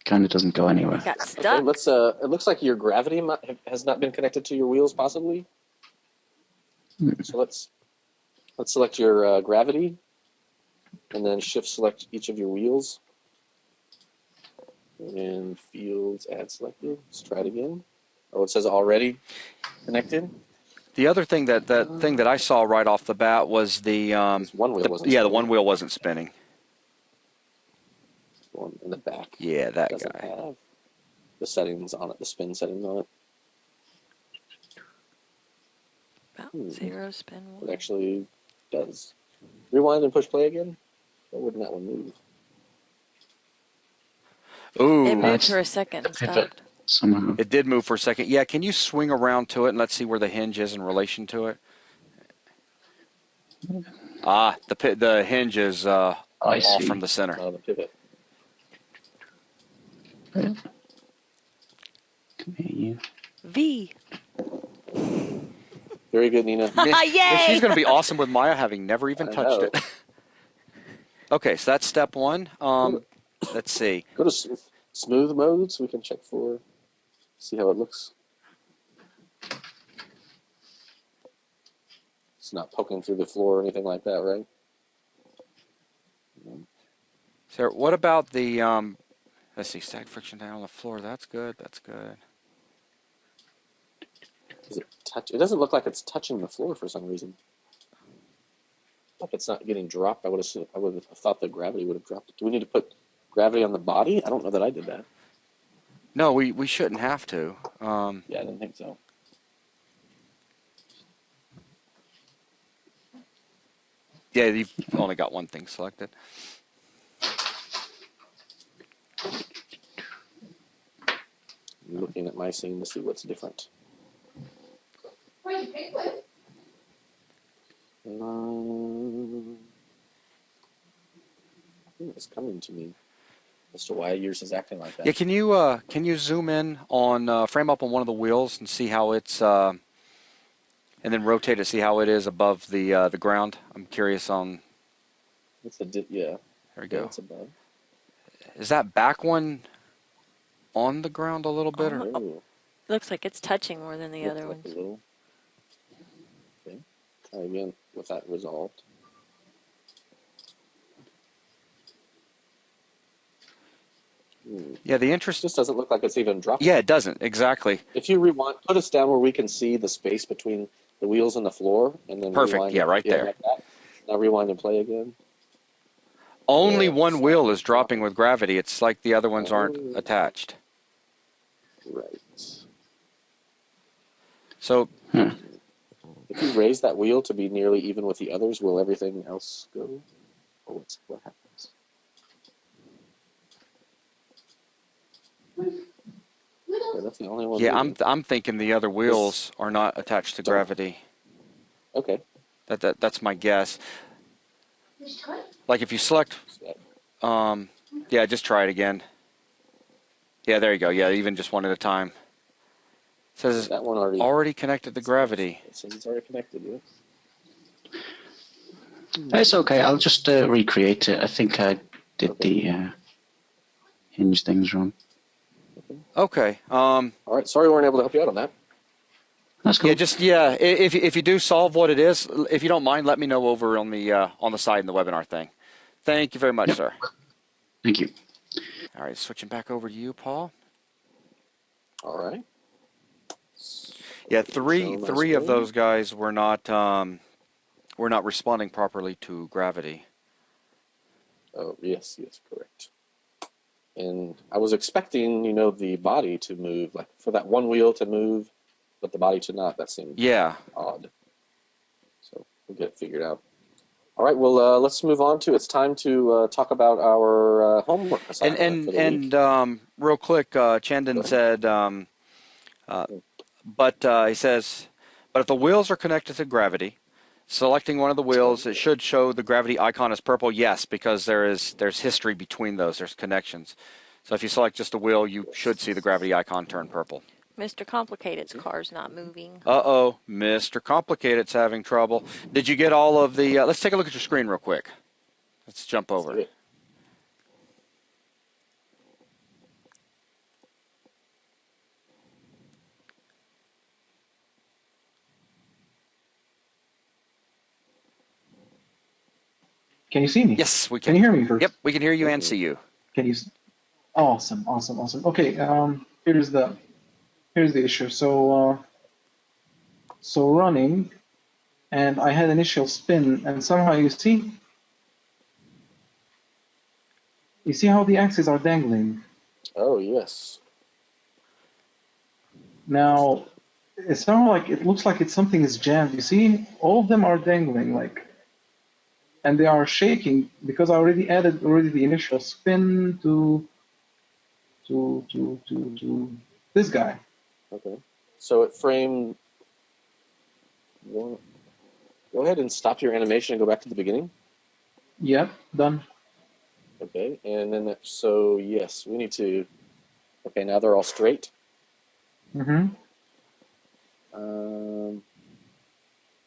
kind of doesn't go anywhere. Got Okay, stuck. let's. It looks like your gravity has not been connected to your wheels, possibly. So let's select your gravity, and then shift select each of your wheels. And fields add selected. Let's try it again. Oh, it says already connected. The other thing that I saw right off the bat was the one wheel wasn't the spinning. one wheel wasn't spinning. One in the back. Yeah, that doesn't guy. have the settings on it, the spin settings on it. About 0 spin It 1. actually does. Rewind and push play again. Why wouldn't that one move? Ooh, It moved for a second and stopped. Somehow. it did move for a second. Yeah, can you swing around to it and let's see where the hinge is in relation to it? Ah, the hinge is off see. from the center. The pivot. Come here, you. V. Very good, Nina. Yay! She's going to be awesome with Maya having never even I touched know. it. Okay, so that's step 1. Let's see. Go to smooth mode so we can check see how it looks. It's not poking through the floor or anything like that, right? So what about the let's see, static friction down on the floor. That's good. That's good. Does it touch? It doesn't look like it's touching the floor for some reason. Like it's not getting dropped. I would have thought the gravity would have dropped it. Do we need to put gravity on the body? I don't know that I did that. No, we shouldn't have to. Yeah, I didn't think so. Yeah, you've only got one thing selected. I'm looking at my scene to see what's different. It's coming to me as to why yours is acting like that. Yeah, can you zoom in on frame up on one of the wheels and see how it's and then rotate it, see how it is above the ground? I'm curious on. It's yeah. There we go. It's above. Is that back one on the ground a little bit? Or? Oh, Looks like it's touching more than the other like ones. a little. Okay. Try again with that resolved. Yeah, the It interest. just doesn't look like it's even dropping. Yeah, it doesn't exactly. If you rewind, put us down where we can see the space between the wheels and the floor, and then Perfect. rewind. Yeah, right there. Like that. Now rewind and play again. Only Yeah, one wheel is dropping with gravity. It's like the other ones aren't attached. Right. So If you raise that wheel to be nearly even with the others, will everything else go? Or what happens? Okay, that's the only one. yeah, moving. I'm thinking the other wheels are not attached to gravity. Okay. That's my guess. Like if you select, yeah, just try it again. Yeah, there you go. Yeah, even just one at a time. It says That one already connected to gravity. It says it's already connected. Yeah. It's okay. I'll just recreate it. I think I did the hinge things wrong. Okay. All right. Sorry we weren't able to help you out on that. That's cool. Yeah, if you do solve what it is, if you don't mind, let me know over on the side in the webinar thing. Thank you very much, sir. Thank you. All right, switching back over to you, Paul. All right. Yeah, Show three my of screen. those guys were not responding properly to gravity. Oh, yes, correct. And I was expecting, the body to move, like for that one wheel to move, but the body to not. That seemed odd. So we'll get it figured out. All right, well, let's move on to, it's time to talk about our homework assignment for the week. And real quick, Chandan said, but he says, but if the wheels are connected to gravity, Selecting one of the wheels, it should show the gravity icon as purple. Yes, because there's history between those. There's connections. So if you select just a wheel, you should see the gravity icon turn purple. Mr. Complicated's car's not moving. Uh-oh, Mr. Complicated's having trouble. Did you get all of the... let's take a look at your screen real quick. Let's jump over. Can you see me? Yes, we can. Can you hear me first? Yep, we can hear you and see you. Can you? Awesome. Okay, here's the issue. So running, and I had initial spin, and somehow you see how the axes are dangling. Oh yes. Now, it sounds like it looks like something is jammed. You see, all of them are dangling and they are shaking because I already added the initial spin to this guy. Okay. So it framed. Go ahead and stop your animation and go back to the beginning. Yep, done. Okay, and then so yes, we need to. Okay, now they're all straight. Mm-hmm.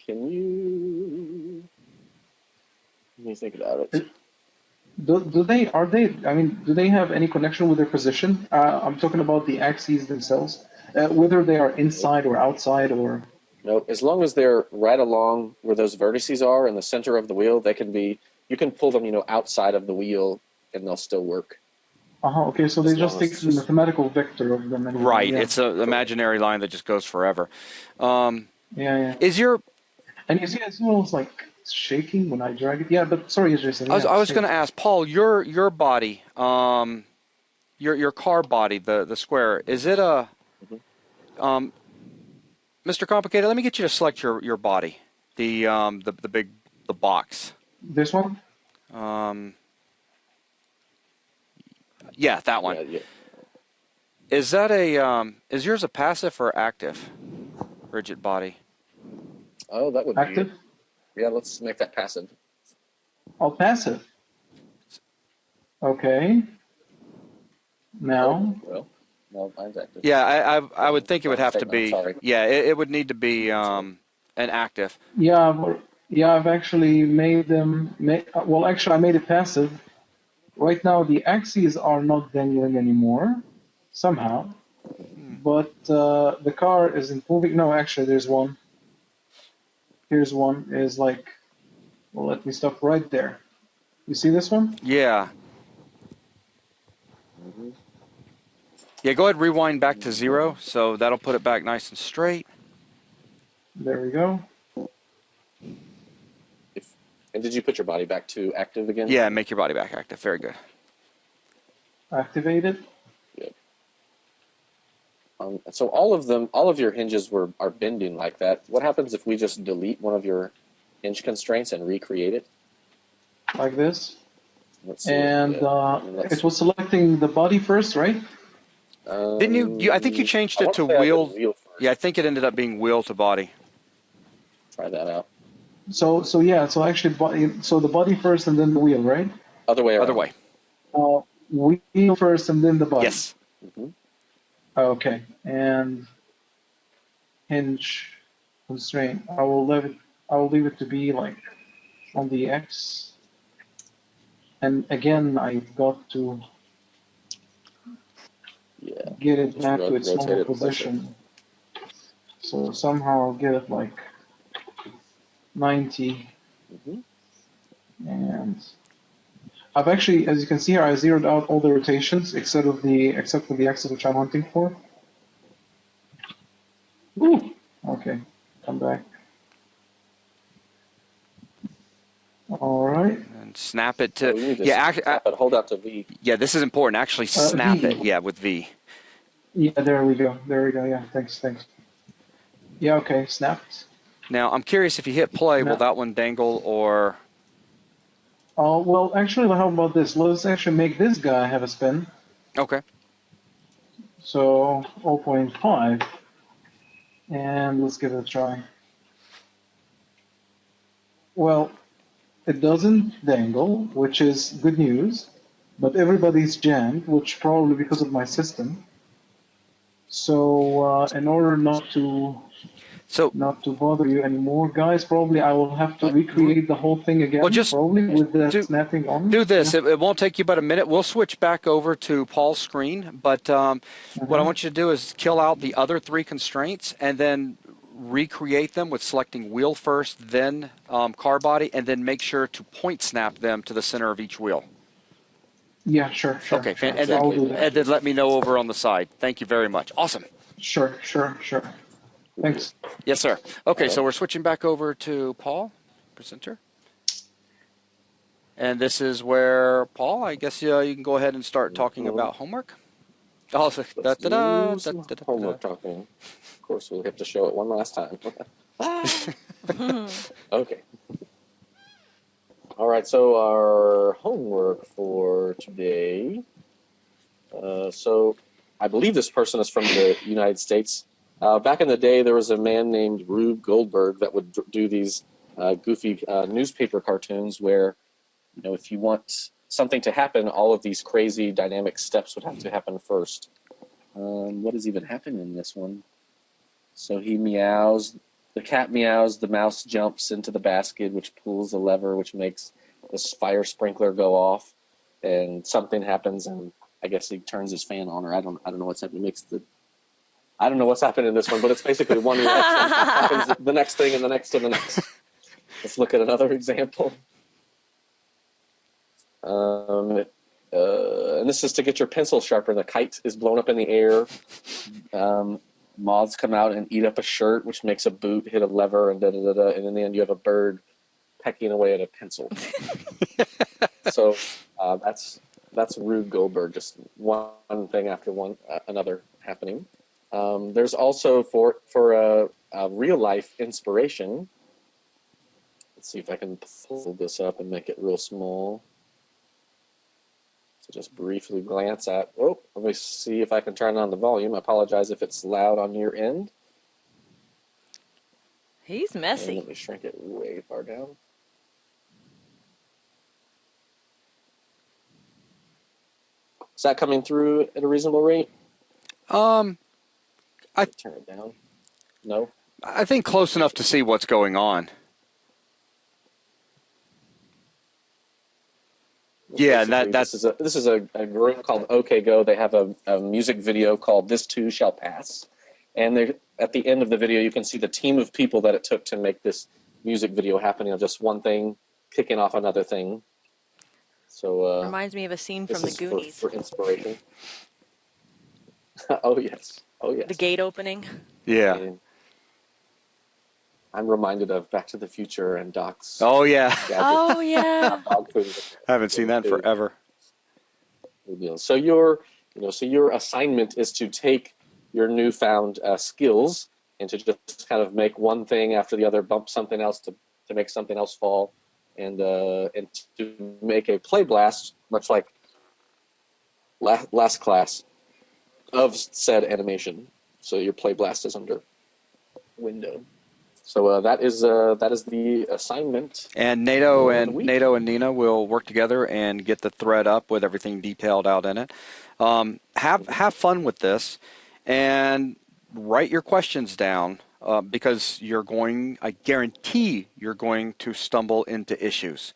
Can you? Let me think about it. Do they have any connection with their position? I'm talking about the axes themselves, whether they are inside or outside or. No, as long as they're right along where those vertices are in the center of the wheel, they can be. You can pull them, outside of the wheel, and they'll still work. Okay, so they just take the mathematical vector of them. Anyway. Right, yeah. It's an imaginary line that just goes forever. Yeah. Is your... And you see, it's almost like shaking when I drag it. Yeah, but sorry, Jason. I was going to ask, Paul, your body, your car body, the square, is it a... Mr. Complicated, let me get you to select your body, the box. This one? Yeah, that one. Yeah. Is that is yours a passive or active rigid body? Oh, that would active? Be. Yeah, let's make that passive. Oh, passive. Okay. Now. Well, no, mine's active. Yeah, I would think it would have to be. Sorry. Yeah, it would need to be an active. Yeah, I've actually made them. Well, actually, I made it passive. Right now, the axes are not dangling anymore, somehow. But the car isn't moving. No, actually, there's one. Here's one. Is like, well, let me stop right there. You see this one? Yeah. Yeah, go ahead and rewind back to 0, so that'll put it back nice and straight. There we go. And did you put your body back to active again? Yeah, make your body back active. Very good. Activated. Yep. So all of your hinges are bending like that. What happens if we just delete one of your hinge constraints and recreate it? Like this. Let's see. And it was selecting the body first, right? Didn't you? I think you changed it to wheel. Yeah, I think it ended up being wheel to body. Try that out. So actually, so the body first and then the wheel, right? Other way around. Other way. Wheel first and then the body. Yes. Mm-hmm. Okay, and hinge constraint. I will leave it to be like on the X. And again, I've got to get it back to its normal position. So somehow I'll get it like 90. And I've actually, as you can see here, I zeroed out all the rotations except for the axis which I'm hunting for. Ooh. Okay, come back. All right. And snap it to snap it. Hold out to V. Yeah, this is important. Actually, snap V. it. Yeah, with V. Yeah, there we go. Yeah, thanks. Yeah, okay, snapped. Now I'm curious if you hit play, will that one dangle or? Oh well, actually, how about this? Let's actually make this guy have a spin. Okay. So 0.5, and let's give it a try. Well, it doesn't dangle, which is good news, but everybody's jammed, which probably because of my system. So in order not to bother you anymore, guys, probably I will have to recreate the whole thing again, well, just probably with the snapping on. do this. Yeah. It won't take you but a minute. We'll switch back over to Paul's screen, but what I want you to do is kill out the other 3 constraints and then recreate them with selecting wheel first, then car body, and then make sure to point snap them to the center of each wheel. Yeah, sure. Okay, sure. and I'll do that. and then let me know over on the side. Thank you very much. Awesome. Sure. Thanks. Yes, sir. Okay, so we're switching back over to Paul, presenter. And this is where, Paul, I guess you can go ahead and start talking about homework. Oh, homework talking. Of course, we'll have to show it one last time. Okay. All right, so our homework for today. So I believe this person is from the United States. Back in the day, there was a man named Rube Goldberg that would do these goofy newspaper cartoons where, if you want something to happen, all of these crazy dynamic steps would have to happen first. What has even happened in this one? So he meows, the cat meows, the mouse jumps into the basket, which pulls the lever, which makes this fire sprinkler go off, and something happens, and I guess he turns his fan on, or I don't know what's happening. I don't know what's happened in this one, but it's basically one reaction happens, the next thing, and the next, and the next. Let's look at another example. And this is to get your pencil sharper. The kite is blown up in the air. Moths come out and eat up a shirt, which makes a boot hit a lever, and da-da-da-da. And in the end, you have a bird pecking away at a pencil. So that's Rube Goldberg, just one thing after another happening. There's also for a real life inspiration. Let's see if I can pull this up and make it real small. So just briefly glance at. Oh, let me see if I can turn on the volume. I apologize if it's loud on your end. He's messy. And let me shrink it way far down. Is that coming through at a reasonable rate? I turn it down. No. I think close enough to see what's going on. Yeah, this is a group called OK Go. They have a music video called "This Too Shall Pass," and at the end of the video, you can see the team of people that it took to make this music video happening of just one thing kicking off another thing. So reminds me of a scene from the Goonies. For inspiration. Oh yes. The gate opening. Yeah. And I'm reminded of Back to the Future and Doc's. Oh yeah. Oh yeah. I haven't seen that in forever. So your assignment is to take your newfound skills and to just kind of make one thing after the other, bump something else to make something else fall, and to make a play blast, much like last class, of said animation. So your play blast is under window. So that is the assignment. And NATO and Nina will work together and get the thread up with everything detailed out in it. Have fun with this, and write your questions down because I guarantee you're going to stumble into issues.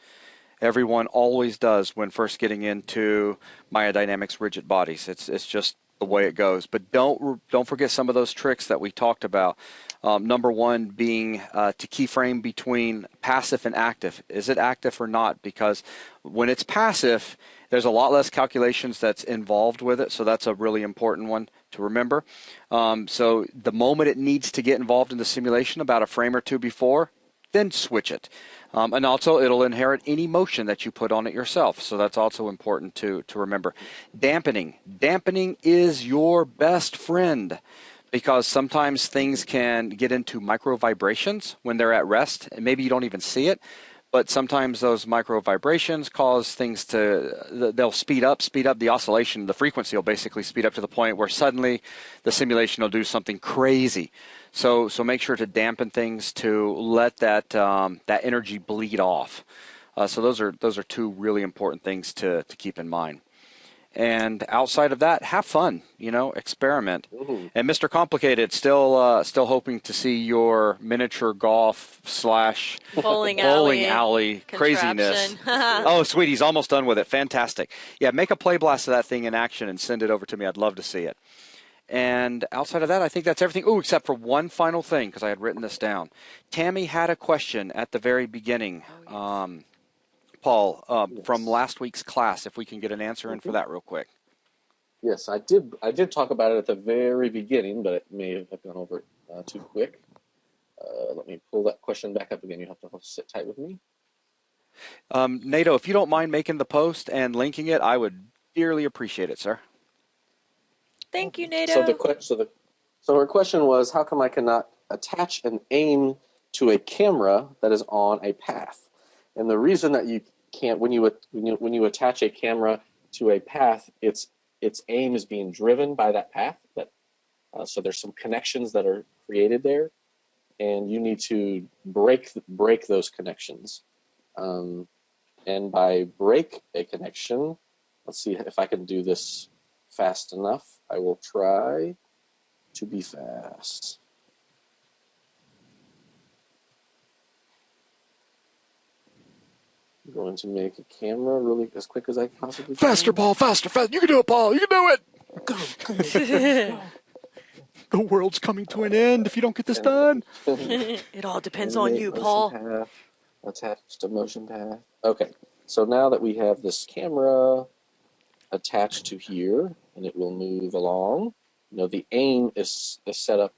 Everyone always does when first getting into Maya Dynamics rigid bodies. It's just the way it goes. But don't forget some of those tricks that we talked about. Number one being to keyframe between passive and active. Is it active or not? Because when it's passive, there's a lot less calculations that's involved with it. So that's a really important one to remember. So the moment it needs to get involved in the simulation, about a frame or two before, then switch it. And also, it'll inherit any motion that you put on it yourself. So that's also important to remember. Dampening. Dampening is your best friend because sometimes things can get into micro vibrations when they're at rest. And maybe you don't even see it. But sometimes those micro vibrations cause things they'll speed up the oscillation. The frequency will basically speed up to the point where suddenly the simulation will do something crazy. So make sure to dampen things to let that that energy bleed off. So those are two really important things to keep in mind. And outside of that, have fun, experiment. Mm-hmm. And Mr. Complicated, still hoping to see your miniature golf / bowling alley craziness. Oh, sweet, he's almost done with it. Fantastic. Yeah, make a play blast of that thing in action and send it over to me. I'd love to see it. And outside of that, I think that's everything. Oh, except for one final thing, because I had written this down. Tammy had a question at the very beginning. Oh, yes. Paul, Yes. from last week's class, if we can get an answer in for that real quick. Yes, I did talk about it at the very beginning, but it may have gone over it too quick. Let me pull that question back up again. You have to sit tight with me. Nato, if you don't mind making the post and linking it, I would dearly appreciate it, sir. Thank you, Nato. So her question was, how come I cannot attach an aim to a camera that is on a path? And the reason that you can't, when you attach a camera to a path, its aim is being driven by that path. So there's some connections that are created there, and you need to break those connections. And by break a connection, let's see if I can do this fast enough. I will try to be fast. I'm going to make a camera really as quick as I possibly can. Faster, Paul, faster. You can do it, Paul. You can do it. Go. The world's coming to an end if you don't get this done. It all depends on you, Paul. Path, attached a motion path. Okay, so now that we have this camera attached to here, and it will move along, the aim is set up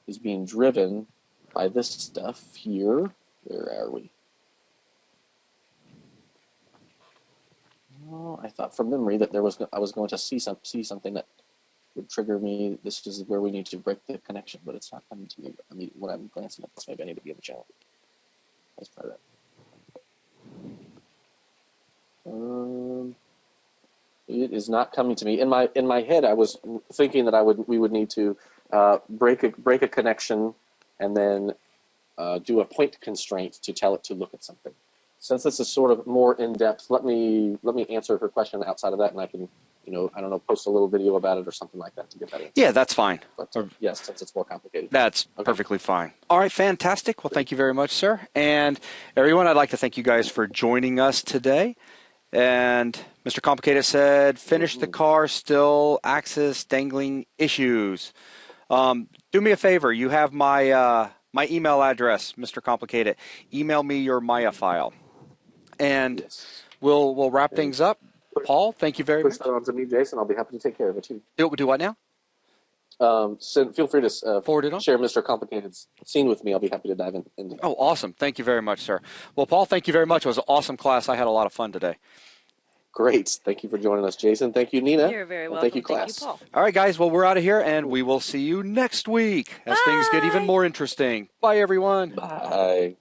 is being driven by this stuff here. Where are we? Oh, I thought from memory that I was going to see something that would trigger me. This is where we need to break the connection, but it's not coming to me. I mean, when I'm glancing at this, maybe I need to be in the channel. Let's try that. It is not coming to me. In my head, I was thinking that we would need to break a connection and then do a point constraint to tell it to look at something. Since this is sort of more in depth, let me answer her question outside of that, and I can, I don't know, post a little video about it or something like that to get that answer. Yeah, that's fine. But yes, since it's more complicated. That's perfectly fine. All right, fantastic. Well, thank you very much, sir. And everyone, I'd like to thank you guys for joining us today. And Mr. Complicated said, finish the car, still axis dangling issues. Do me a favor. You have my email address, Mr. Complicated. Email me your Maya file. And Yes. we'll wrap things up. Paul, thank you very much. Push that on to me, Jason. I'll be happy to take care of it too. Do what now? Feel free to Forward it on? share Mr. Complicated's scene with me. I'll be happy to dive into that. Oh, awesome. Thank you very much, sir. Well, Paul, thank you very much. It was an awesome class. I had a lot of fun today. Great. Thank you for joining us, Jason. Thank you, Nina. You're very welcome. Thank you, class. Thank you, Paul. All right, guys. Well, we're out of here, and we will see you next week as things get even more interesting. Bye, everyone. Bye.